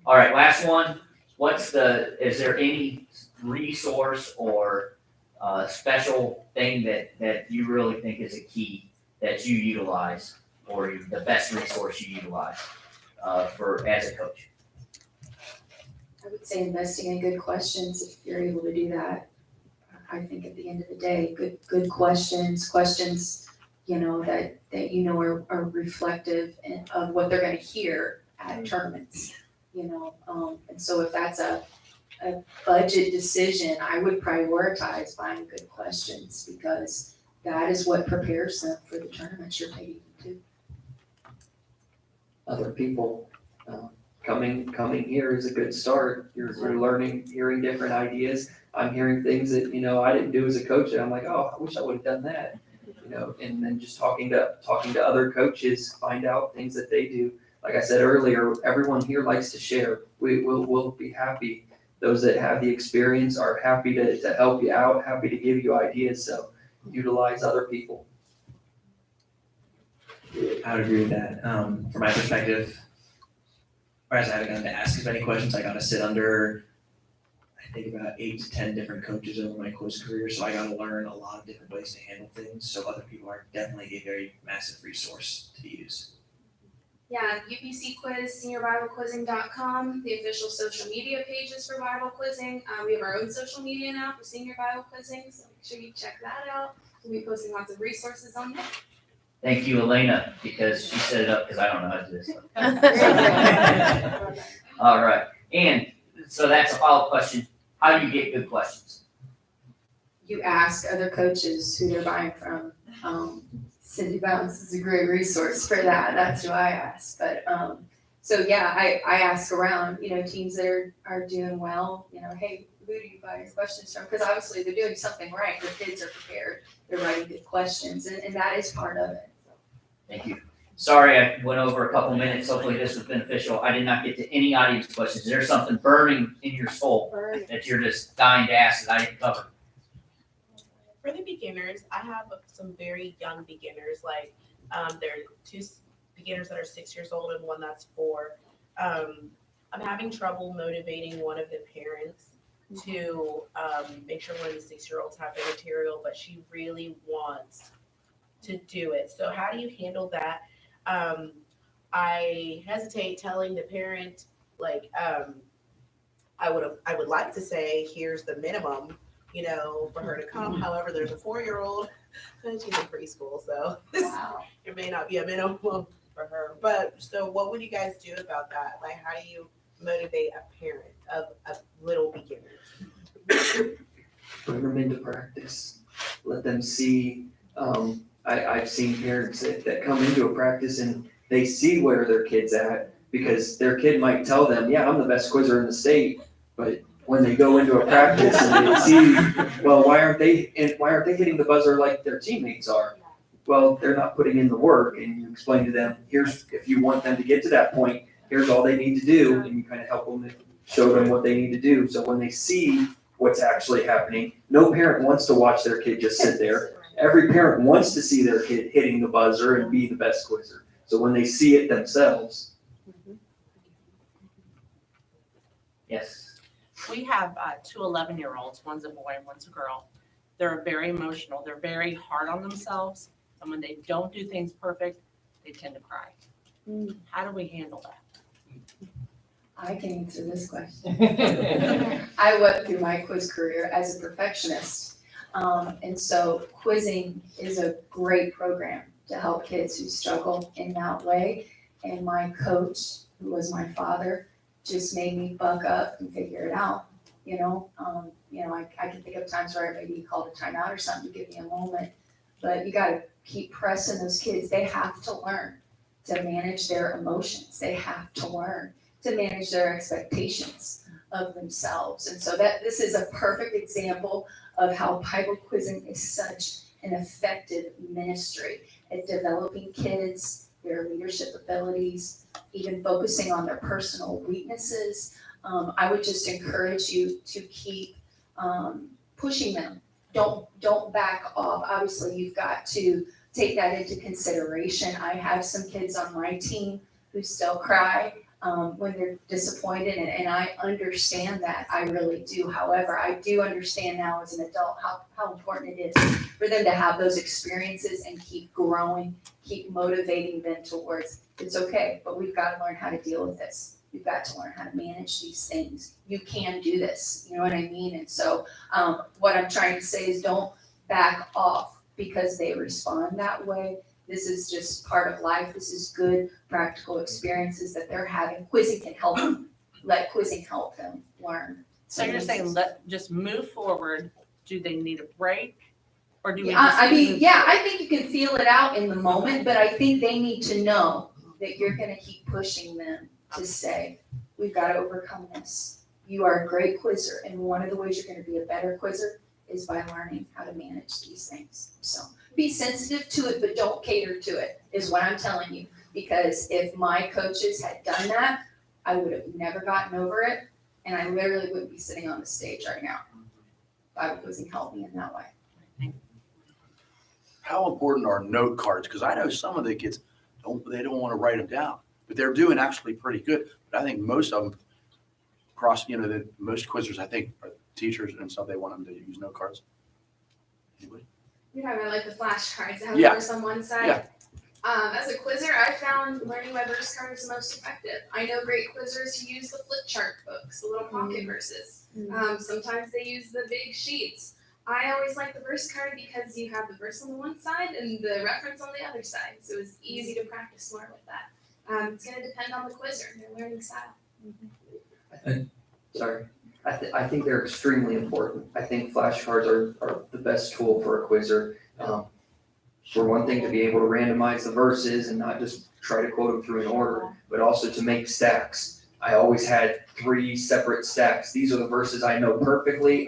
All right, last one. Is there any resource or special thing that you really think is a key that you utilize, or the best resource you utilize as a coach? I would say investing in good questions, if you're able to do that. I think at the end of the day, good questions that are reflective of what they're gonna hear at tournaments, and so if that's a budget decision, I would prioritize buying good questions, because that is what prepares them for the tournaments you're taking them to. Other people, coming here is a good start. You're learning, hearing different ideas. I'm hearing things that, I didn't do as a coach, and I'm like, oh, I wish I would have done that. And then just talking to other coaches, find out things that they do. Like I said earlier, everyone here likes to share. We'll be happy. Those that have the experience are happy to help you out, happy to give you ideas. So utilize other people. I would agree with that. From my perspective, whereas I haven't gotten to ask as many questions, I got to sit under, I think, about 8 to 10 different coaches over my quiz career. So I got to learn a lot of different ways to handle things. So other people are definitely a very massive resource to use. Yeah, UPC Quiz, SeniorBibleQuizzing.com, the official social media pages for Bible quizzing. We have our own social media now for Senior Bible Quizzing, so make sure you check that out. We'll be posting lots of resources on there. Thank you, Elena, because she set it up, because I don't know how to do this. All right, and so that's a follow-up question. How do you get good questions? You ask other coaches who they're buying from. Cindy Bounce is a great resource for that. That's who I ask. But so yeah, I ask around, teams that are doing well, hey, who do you buy your questions from? Because obviously they're doing something right. Their kids are prepared. They're writing good questions, and that is part of it. Thank you. Sorry, I went over a couple minutes. Hopefully this was beneficial. I did not get to any audience questions. Is there something burning in your soul that you're just dying to ask that I didn't cover? For the beginners, I have some very young beginners. Like there are 2 beginners that are 6 years old and one that's 4. I'm having trouble motivating one of the parents to make sure one of the 6-year-olds have the material, but she really wants to do it. So how do you handle that? I hesitate telling the parent, like, I would like to say, here's the minimum, for her to come. However, there's a 4-year-old and she's in preschool, so Wow. it may not be a minimum for her. But so what would you guys do about that? Like, how do you motivate a parent of a little beginner? Bring them into practice. let them see, I've seen parents that come into a practice and they see where their kid's at, because their kid might tell them, yeah, I'm the best quizzer in the state, but when they go into a practice and they see, well, why aren't they hitting the buzzer like their teammates are? Well, they're not putting in the work, and you explain to them, here's, if you want them to get to that point, here's all they need to do, and you kind of help them and show them what they need to do. So when they see what's actually happening, no parent wants to watch their kid just sit there. Every parent wants to see their kid hitting the buzzer and be the best quizzer. So when they see it themselves. Yes. We have two 11-year-olds, one's a boy and one's a girl. They're very emotional. They're very hard on themselves. And when they don't do things perfect, they tend to cry. How do we handle that? I can answer this question. I went through my quiz career as a perfectionist. And so quizzing is a great program to help kids who struggle in that way. And my coach, who was my father, just made me buck up and figure it out. I can think of times where I maybe called a timeout or something to give me a moment, but you gotta keep pressing those kids. They have to learn to manage their emotions. They have to learn to manage their expectations of themselves. And so this is a perfect example of how Bible quizzing is such an effective ministry at developing kids, their leadership abilities, even focusing on their personal weaknesses. I would just encourage you to keep pushing them. Don't back off. Obviously, you've got to take that into consideration. I have some kids on my team who still cry when they're disappointed, and I understand that. I really do. However, I do understand now as an adult how important it is for them to have those experiences and keep growing, keep motivating them towards, it's okay, but we've got to learn how to deal with this. You've got to learn how to manage these things. You can do this, you know what I mean? And so what I'm trying to say is don't back off because they respond that way. This is just part of life. This is good practical experiences that they're having. Quizzing can help them. Let quizzing help them learn. So you're saying just move forward. Do they need a break? Or do we I think you can feel it out in the moment, but I think they need to know that you're gonna keep pushing them to say, we've got to overcome this. You are a great quizzer, and one of the ways you're gonna be a better quizzer is by learning how to manage these things. So be sensitive to it, but don't cater to it, is what I'm telling you. Because if my coaches had done that, I would have never gotten over it, and I literally wouldn't be sitting on the stage right now. Bible quizzing helped me in that way. How important are note cards? Because I know some of the kids don't want to write them down, but they're doing actually pretty good. But I think most of them most quizzers, I think, are teachers and stuff, they want them to use note cards. Anybody? You're talking about like the flashcards that have Yeah. verse on one side. Yeah. As a quizzer, I found learning by verse cards the most effective. I know great quizzers who use the flip chart books, the little pocket verses. Sometimes they use the big sheets. I always like the verse card because you have the verse on the one side and the reference on the other side. So it's easy to practice more with that. It's going to depend on the quizzer and their learning style. I think they're extremely important. I think flashcards are the best tool for a quizzer. For one thing, to be able to randomize the verses and not just try to quote them through an order, but also to make stacks. I always had 3 separate stacks. These are the verses I know perfectly.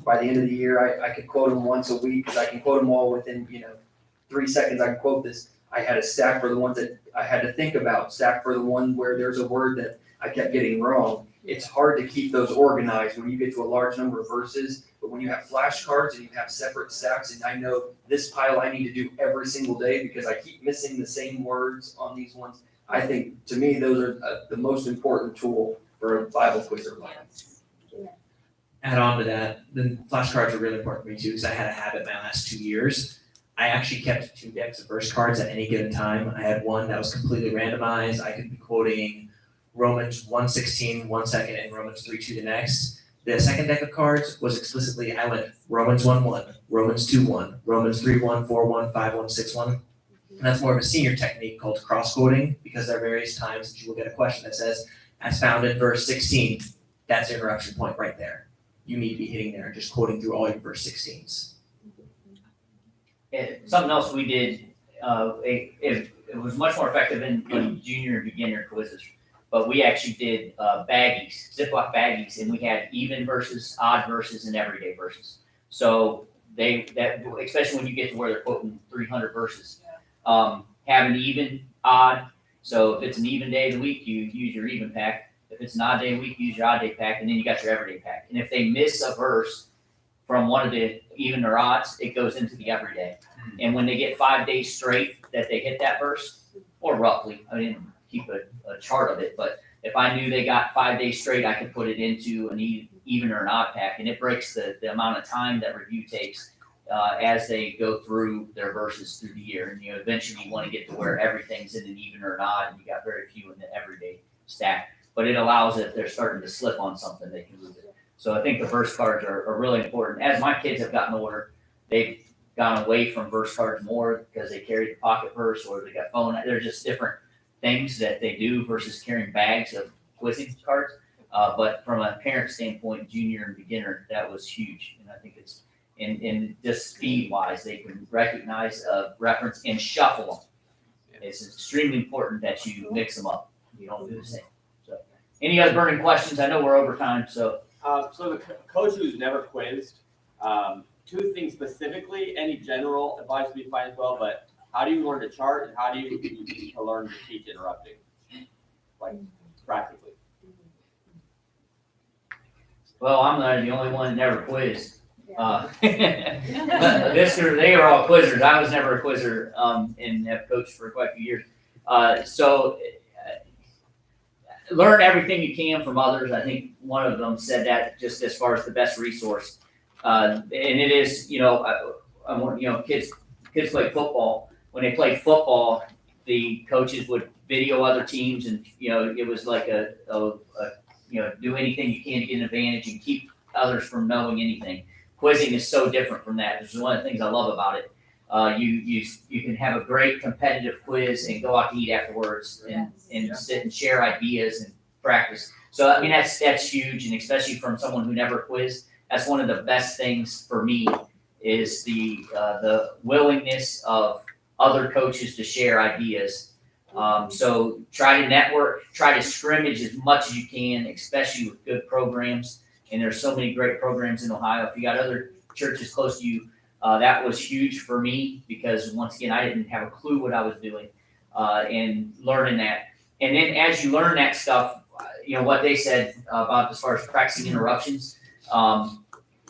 By the end of the year, I could quote them once a week because I can quote them all within 3 seconds. I can quote this. I had a stack for the ones that I had to think about, stack for the one where there's a word that I kept getting wrong. It's hard to keep those organized when you get to a large number of verses, but when you have flashcards and you have separate stacks, and I know this pile I need to do every single day because I keep missing the same words on these ones, I think, to me, those are the most important tool for a Bible quizzer. Add on to that, the flashcards are really important to me too, because I had a habit my last 2 years. I actually kept 2 decks of verse cards at any given time. I had one that was completely randomized. I could be quoting Romans 1:16 1 second and Romans 3:2 the next. The second deck of cards was explicitly, I went Romans 1:1, Romans 2:1, Romans 3:1, 4:1, 5:1, 6:1. And that's more of a senior technique called cross-quoting, because there are various times that you will get a question that says, as found in verse 16, that's the interruption point right there. You need to be hitting there and just quoting through all your verse 16s. Something else we did, it was much more effective in junior and beginner quizzes. But we actually did baggies, Ziploc baggies, and we had even verses, odd verses, and everyday verses. So especially when you get to where they're quoting 300 verses, have an even, odd. So if it's an even day of the week, you use your even pack. If it's an odd day of the week, you use your odd day pack, and then you got your everyday pack. And if they miss a verse from one of the even or odds, it goes into the everyday. And when they get 5 days straight that they hit that verse, or roughly, I didn't keep a chart of it, but if I knew they got 5 days straight, I could put it into an even or an odd pack, and it breaks the amount of time that review takes as they go through their verses through the year. And eventually you want to get to where everything's in an even or an odd, and you got very few in the everyday stack. But it allows, if they're starting to slip on something, they can move it. So I think the verse cards are really important. As my kids have gotten older, they've gone away from verse cards more because they carry the pocket verse or they got phone. They're just different things that they do versus carrying bags of quizzing cards. But from a parent standpoint, junior and beginner, that was huge. And I think it's, in just speed wise, they can recognize a reference and shuffle them. It's extremely important that you mix them up. You don't do the same. So, any other burning questions? I know we're over time, so. So the coach who's never quizzed, two things specifically, any general advice would be fine as well, but how do you learn to chart and how do you learn to teach interrupting? Like practically. Well, I'm not the only one that never quizzed. They are all quizzers. I was never a quizzer, and have coached for quite a few years. So learn everything you can from others. I think one of them said that just as far as the best resource. And it is, kids play football. When they play football, the coaches would video other teams, and it was like do anything you can to get an advantage and keep others from knowing anything. Quizzing is so different from that. This is one of the things I love about it. You can have a great competitive quiz and go out to eat afterwards and sit and share ideas and practice. So I mean that's huge, and especially from someone who never quizzed, that's one of the best things for me is the willingness of other coaches to share ideas. So try to network, try to scrimmage as much as you can, especially with good programs. And there's so many great programs in Ohio. If you got other churches close to you, that was huge for me because once again, I didn't have a clue what I was doing, and learning that. And then as you learn that stuff, what they said about as far as practicing interruptions,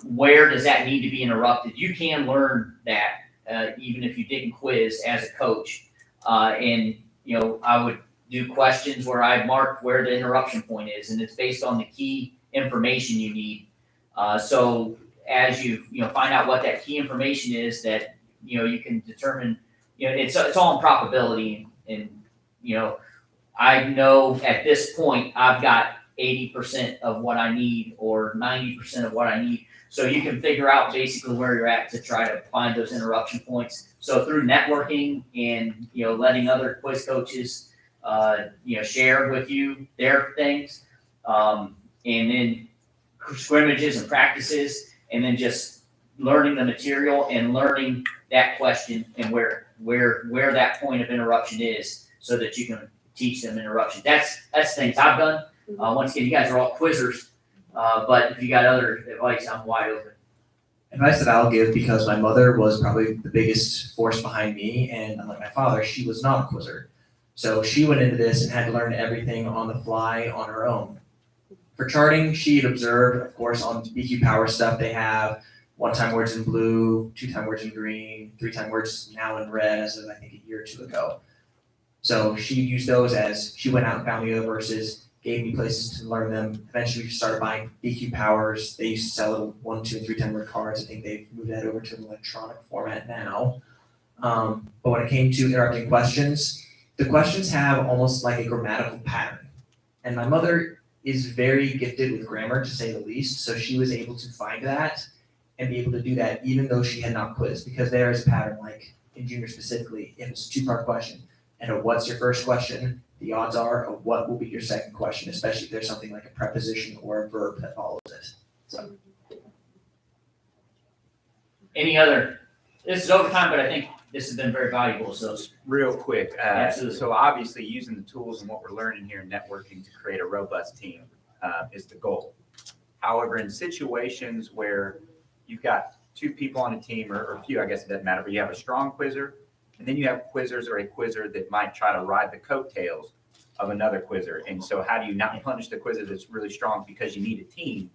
where does that need to be interrupted? You can learn that even if you didn't quiz as a coach. And I would do questions where I marked where the interruption point is, and it's based on the key information you need. So as you find out what that key information is, that you can determine. It's all in probability, and I know at this point I've got 80% of what I need or 90% of what I need. So you can figure out basically where you're at to try to find those interruption points. So through networking and letting other quiz coaches share with you their things, and then scrimmages and practices, and then just learning the material and learning that question and where that point of interruption is, so that you can teach them interruption. That's things I've done. Once again, you guys are all quizzers, but if you got other advice, I'm wide open. Advice that I'll give, because my mother was probably the biggest force behind me, and unlike my father, she was not a quizzer. So she went into this and had to learn everything on the fly on her own. For charting, she had observed, of course, on BQ Power stuff, they have 1-time words in blue, 2-time words in green, 3-time words now in red as of I think a year or two ago. So she used those as she went out and found the other verses, gave me places to learn them. Eventually we started buying BQ Powers. They used to sell little 1, 2, and 3-time word cards. I think they've moved that over to an electronic format now. But when it came to interrupting questions, the questions have almost like a grammatical pattern. And my mother is very gifted with grammar, to say the least, so she was able to find that and be able to do that even though she had not quizzed, because there is a pattern, like in junior specifically, it was a 2-part question. And a what's your first question, the odds are a what will be your second question, especially if there's something like a preposition or a verb that follows it. So. Any other this is overtime, but I think this has been very valuable, so. Real quick, Absolutely. so obviously using the tools and what we're learning here in networking to create a robust team is the goal. However, in situations where you've got two people on a team, or a few, I guess it doesn't matter, but you have a strong quizzer, and then you have quizzers or a quizzer that might try to ride the coattails of another quizzer. And so how do you not punish the quizzer that's really strong because you need a team,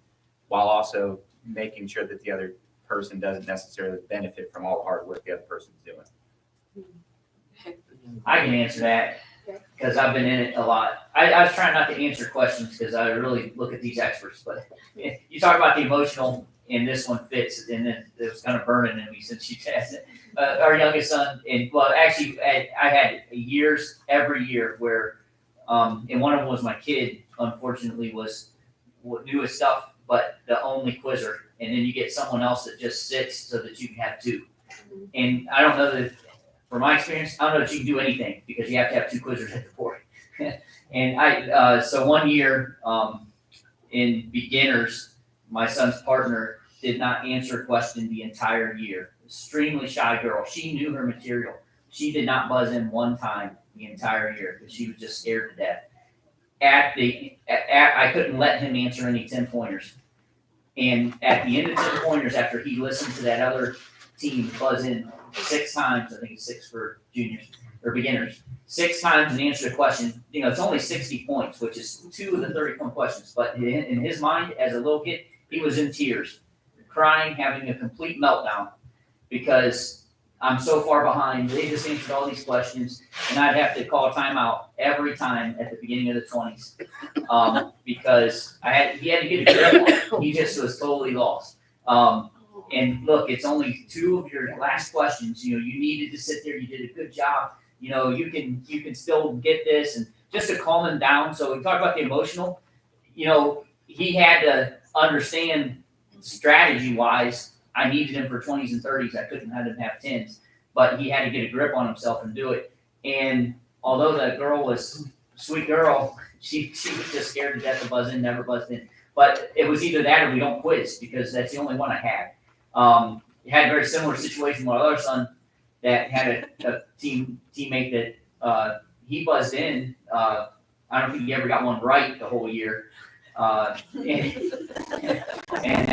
while also making sure that the other person doesn't necessarily benefit from all the hard work the other person's doing? I can answer that, because I've been in it a lot. I was trying not to answer questions, because I really look at these experts, but you talk about the emotional, and this one fits, and then it was kind of burning in me since you asked it. Our youngest son, and well, actually, I had years, every year, where, and one of them was my kid, unfortunately, was new his stuff, but the only quizzer, and then you get someone else that just sits so that you can have two. And I don't know that, from my experience, I don't know that you can do anything, because you have to have two quizzers at the board. And so one year, in beginners, my son's partner did not answer a question the entire year. Extremely shy girl. She knew her material. She did not buzz in one time the entire year, because she was just scared to death. I couldn't let him answer any 10-pointers. And at the end of 10 pointers, after he listened to that other team buzz in 6 times, I think it's 6 for juniors or beginners, 6 times and answer the question, it's only 60 points, which is 2 of the 30-point questions. But in his mind, as a little kid, he was in tears, crying, having a complete meltdown, because I'm so far behind. They just answered all these questions, and I'd have to call a timeout every time at the beginning of the 20s, because he had to get a grip on it. He just was totally lost. And look, it's only 2 of your last questions. You needed to sit there. You did a good job. You can still get this, and just to calm him down. So we talk about the emotional. He had to understand strategy-wise. I needed him for 20s and 30s. I couldn't have him have 10s, but he had to get a grip on himself and do it. And although that girl was a sweet girl, she was just scared to death to buzz in, never buzzed in. But it was either that or we don't quiz, because that's the only one I had. Had a very similar situation with my other son that had a teammate that he buzzed in. I don't think he ever got one right the whole year. And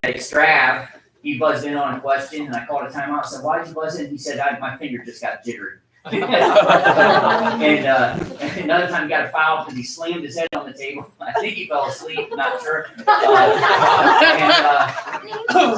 at Strav, he buzzed in on a question, and I called a timeout. I said, "Why did you buzz in?" He said, "My finger just got jittery." And another time he got a foul because he slammed his head on the table. I think he fell asleep, not sure.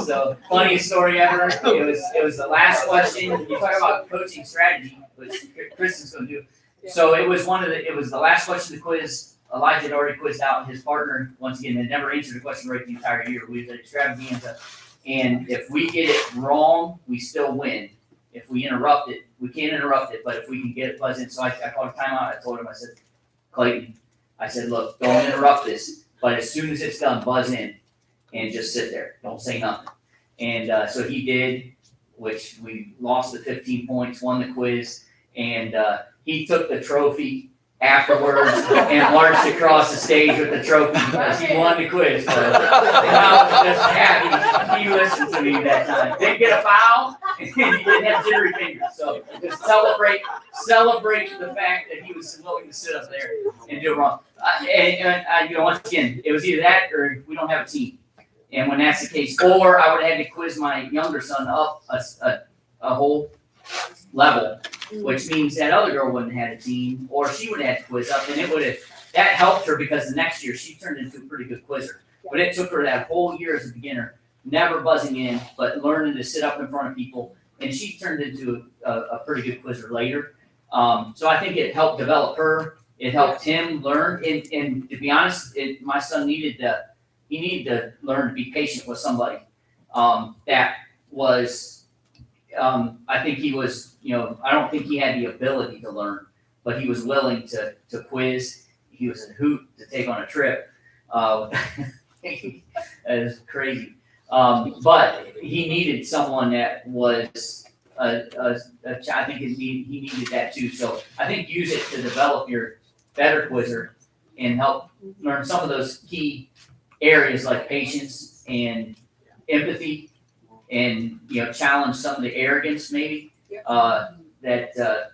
So funniest story ever. It was the last question. You talk about coaching strategy, which Kristen's going to do. So it was the last question of the quiz. Elijah had already quizzed out his partner. Once again, had never answered a question right the entire year. We was at extravaganza. And if we get it wrong, we still win. If we interrupt it, we can't interrupt it, but if we can get it buzzed in. So I called a timeout. I told him, I said, "Clayton," I said, "look, don't interrupt this, but as soon as it's done, buzz in and just sit there. Don't say nothing." And so he did, which we lost the 15 points, won the quiz, and he took the trophy afterwards and marched across the stage with the trophy because he won the quiz. So, and I was just happy he listened to me that time. Didn't get a foul, and he didn't have jittery fingers. So just celebrate the fact that he was willing to sit up there and do it wrong. Once again, it was either that or we don't have a team. And when that's the case, or I would have had to quiz my younger son up a whole level, which means that other girl wouldn't have had a team, or she would have had to quiz up, and that helped her because the next year she turned into a pretty good quizzer. But it took her that whole year as a beginner, never buzzing in, but learning to sit up in front of people, and she turned into a pretty good quizzer later. So I think it helped develop her. It helped him learn, and to be honest, my son needed to learn to be patient with somebody that was. I think he was, I don't think he had the ability to learn, but he was willing to quiz. He was a hoot to take on a trip. That is crazy. But he needed someone that was, I think he needed that too. So I think use it to develop your better quizzer and help learn some of those key areas like patience and empathy and, challenge some of the arrogance maybe, that,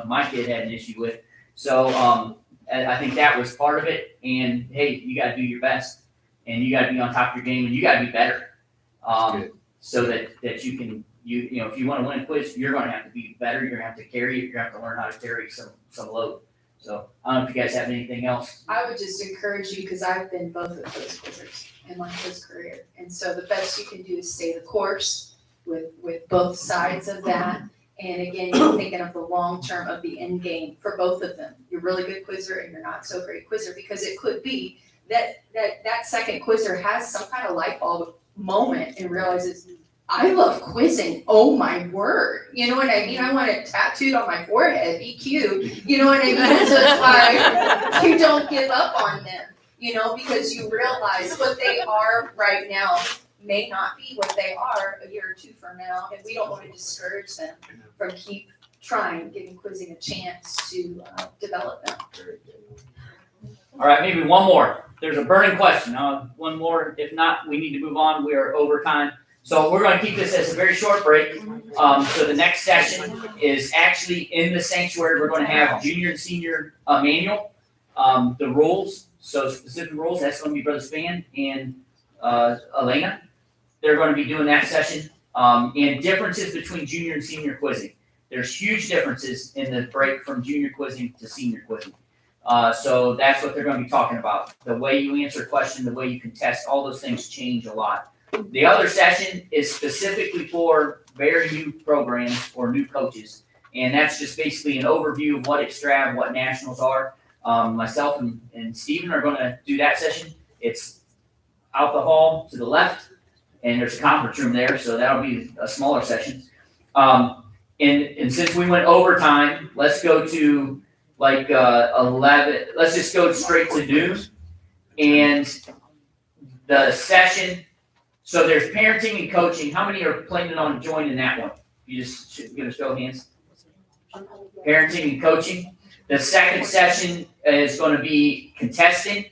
my kid had an issue with. So, and I think that was part of it, and hey, you gotta do your best, and you gotta be on top of your game, and you gotta be better. good. So that you can, if you wanna win a quiz, you're gonna have to be better, you're gonna have to carry it, you're gonna have to learn how to carry some load. So, I don't know if you guys have anything else. I would just encourage you, because I've been both of those quizzers in my quiz career. And so the best you can do is stay the course with both sides of that. And again, you're thinking of the long term of the end game for both of them. You're a really good quizzer and you're not so great quizzer, because it could be that second quizzer has some kind of light bulb moment and realizes, I love quizzing. Oh my word. You know what I mean? I want it tattooed on my forehead, EQ. You know what I mean? So it's like you don't give up on them, because you realize what they are right now may not be what they are a year or two from now. And we don't want to discourage them from keep trying, giving quizzing a chance to develop them. All right, maybe one more. There's a burning question. One more. If not, we need to move on. We are over time. So we're going to keep this as a very short break. So the next session is actually in the sanctuary. We're going to have junior and senior manual, the rules. So specific rules. That's going to be Brother Span and Elena. They're going to be doing that session. And differences between junior and senior quizzing. There's huge differences in the break from junior quizzing to senior quizzing. So that's what they're going to be talking about. The way you answer a question, the way you contest, all those things change a lot. The other session is specifically for very new programs or new coaches. And that's just basically an overview of what Extrav, what nationals are. Myself and Steven are going to do that session. It's out the hall to the left, and there's a conference room there, so that'll be a smaller session. And since we went overtime, let's go to 11. Let's just go straight to noon. And the session. So there's parenting and coaching. How many are planning on joining that one? You just should give us show of hands. Parenting and coaching. The second session is going to be contesting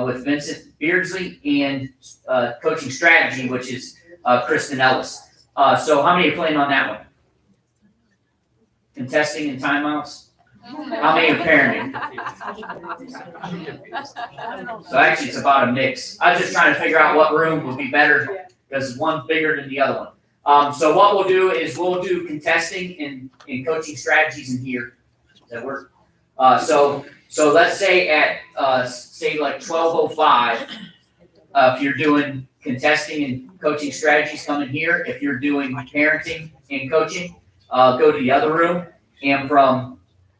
with Vincent Beardsley and coaching strategy, which is Kristen Ellis. So how many are planning on that one? Contesting and timeouts. How many are parenting? So actually, it's about a mix. I was just trying to figure out what room would be better because one's bigger than the other one. So what we'll do is we'll do contesting and coaching strategies in here. Does that work? So let's say at like 12:05, if you're doing contesting and coaching strategies, come in here. If you're doing parenting and coaching, go to the other room. And from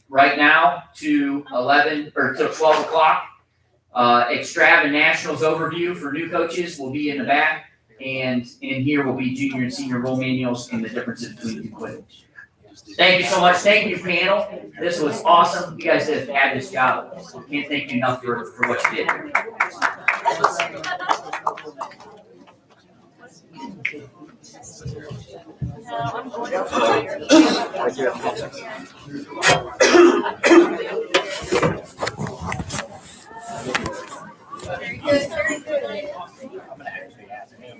right now to 11 or till 12 o'clock, Extrav and Nationals overview for new coaches will be in the back, and in here will be junior and senior role manuals and the differences between the quizzes. Thank you so much. Thank you, panel. This was awesome. You guys did a fabulous job. Can't thank you enough for what you did. I'm gonna actually ask him.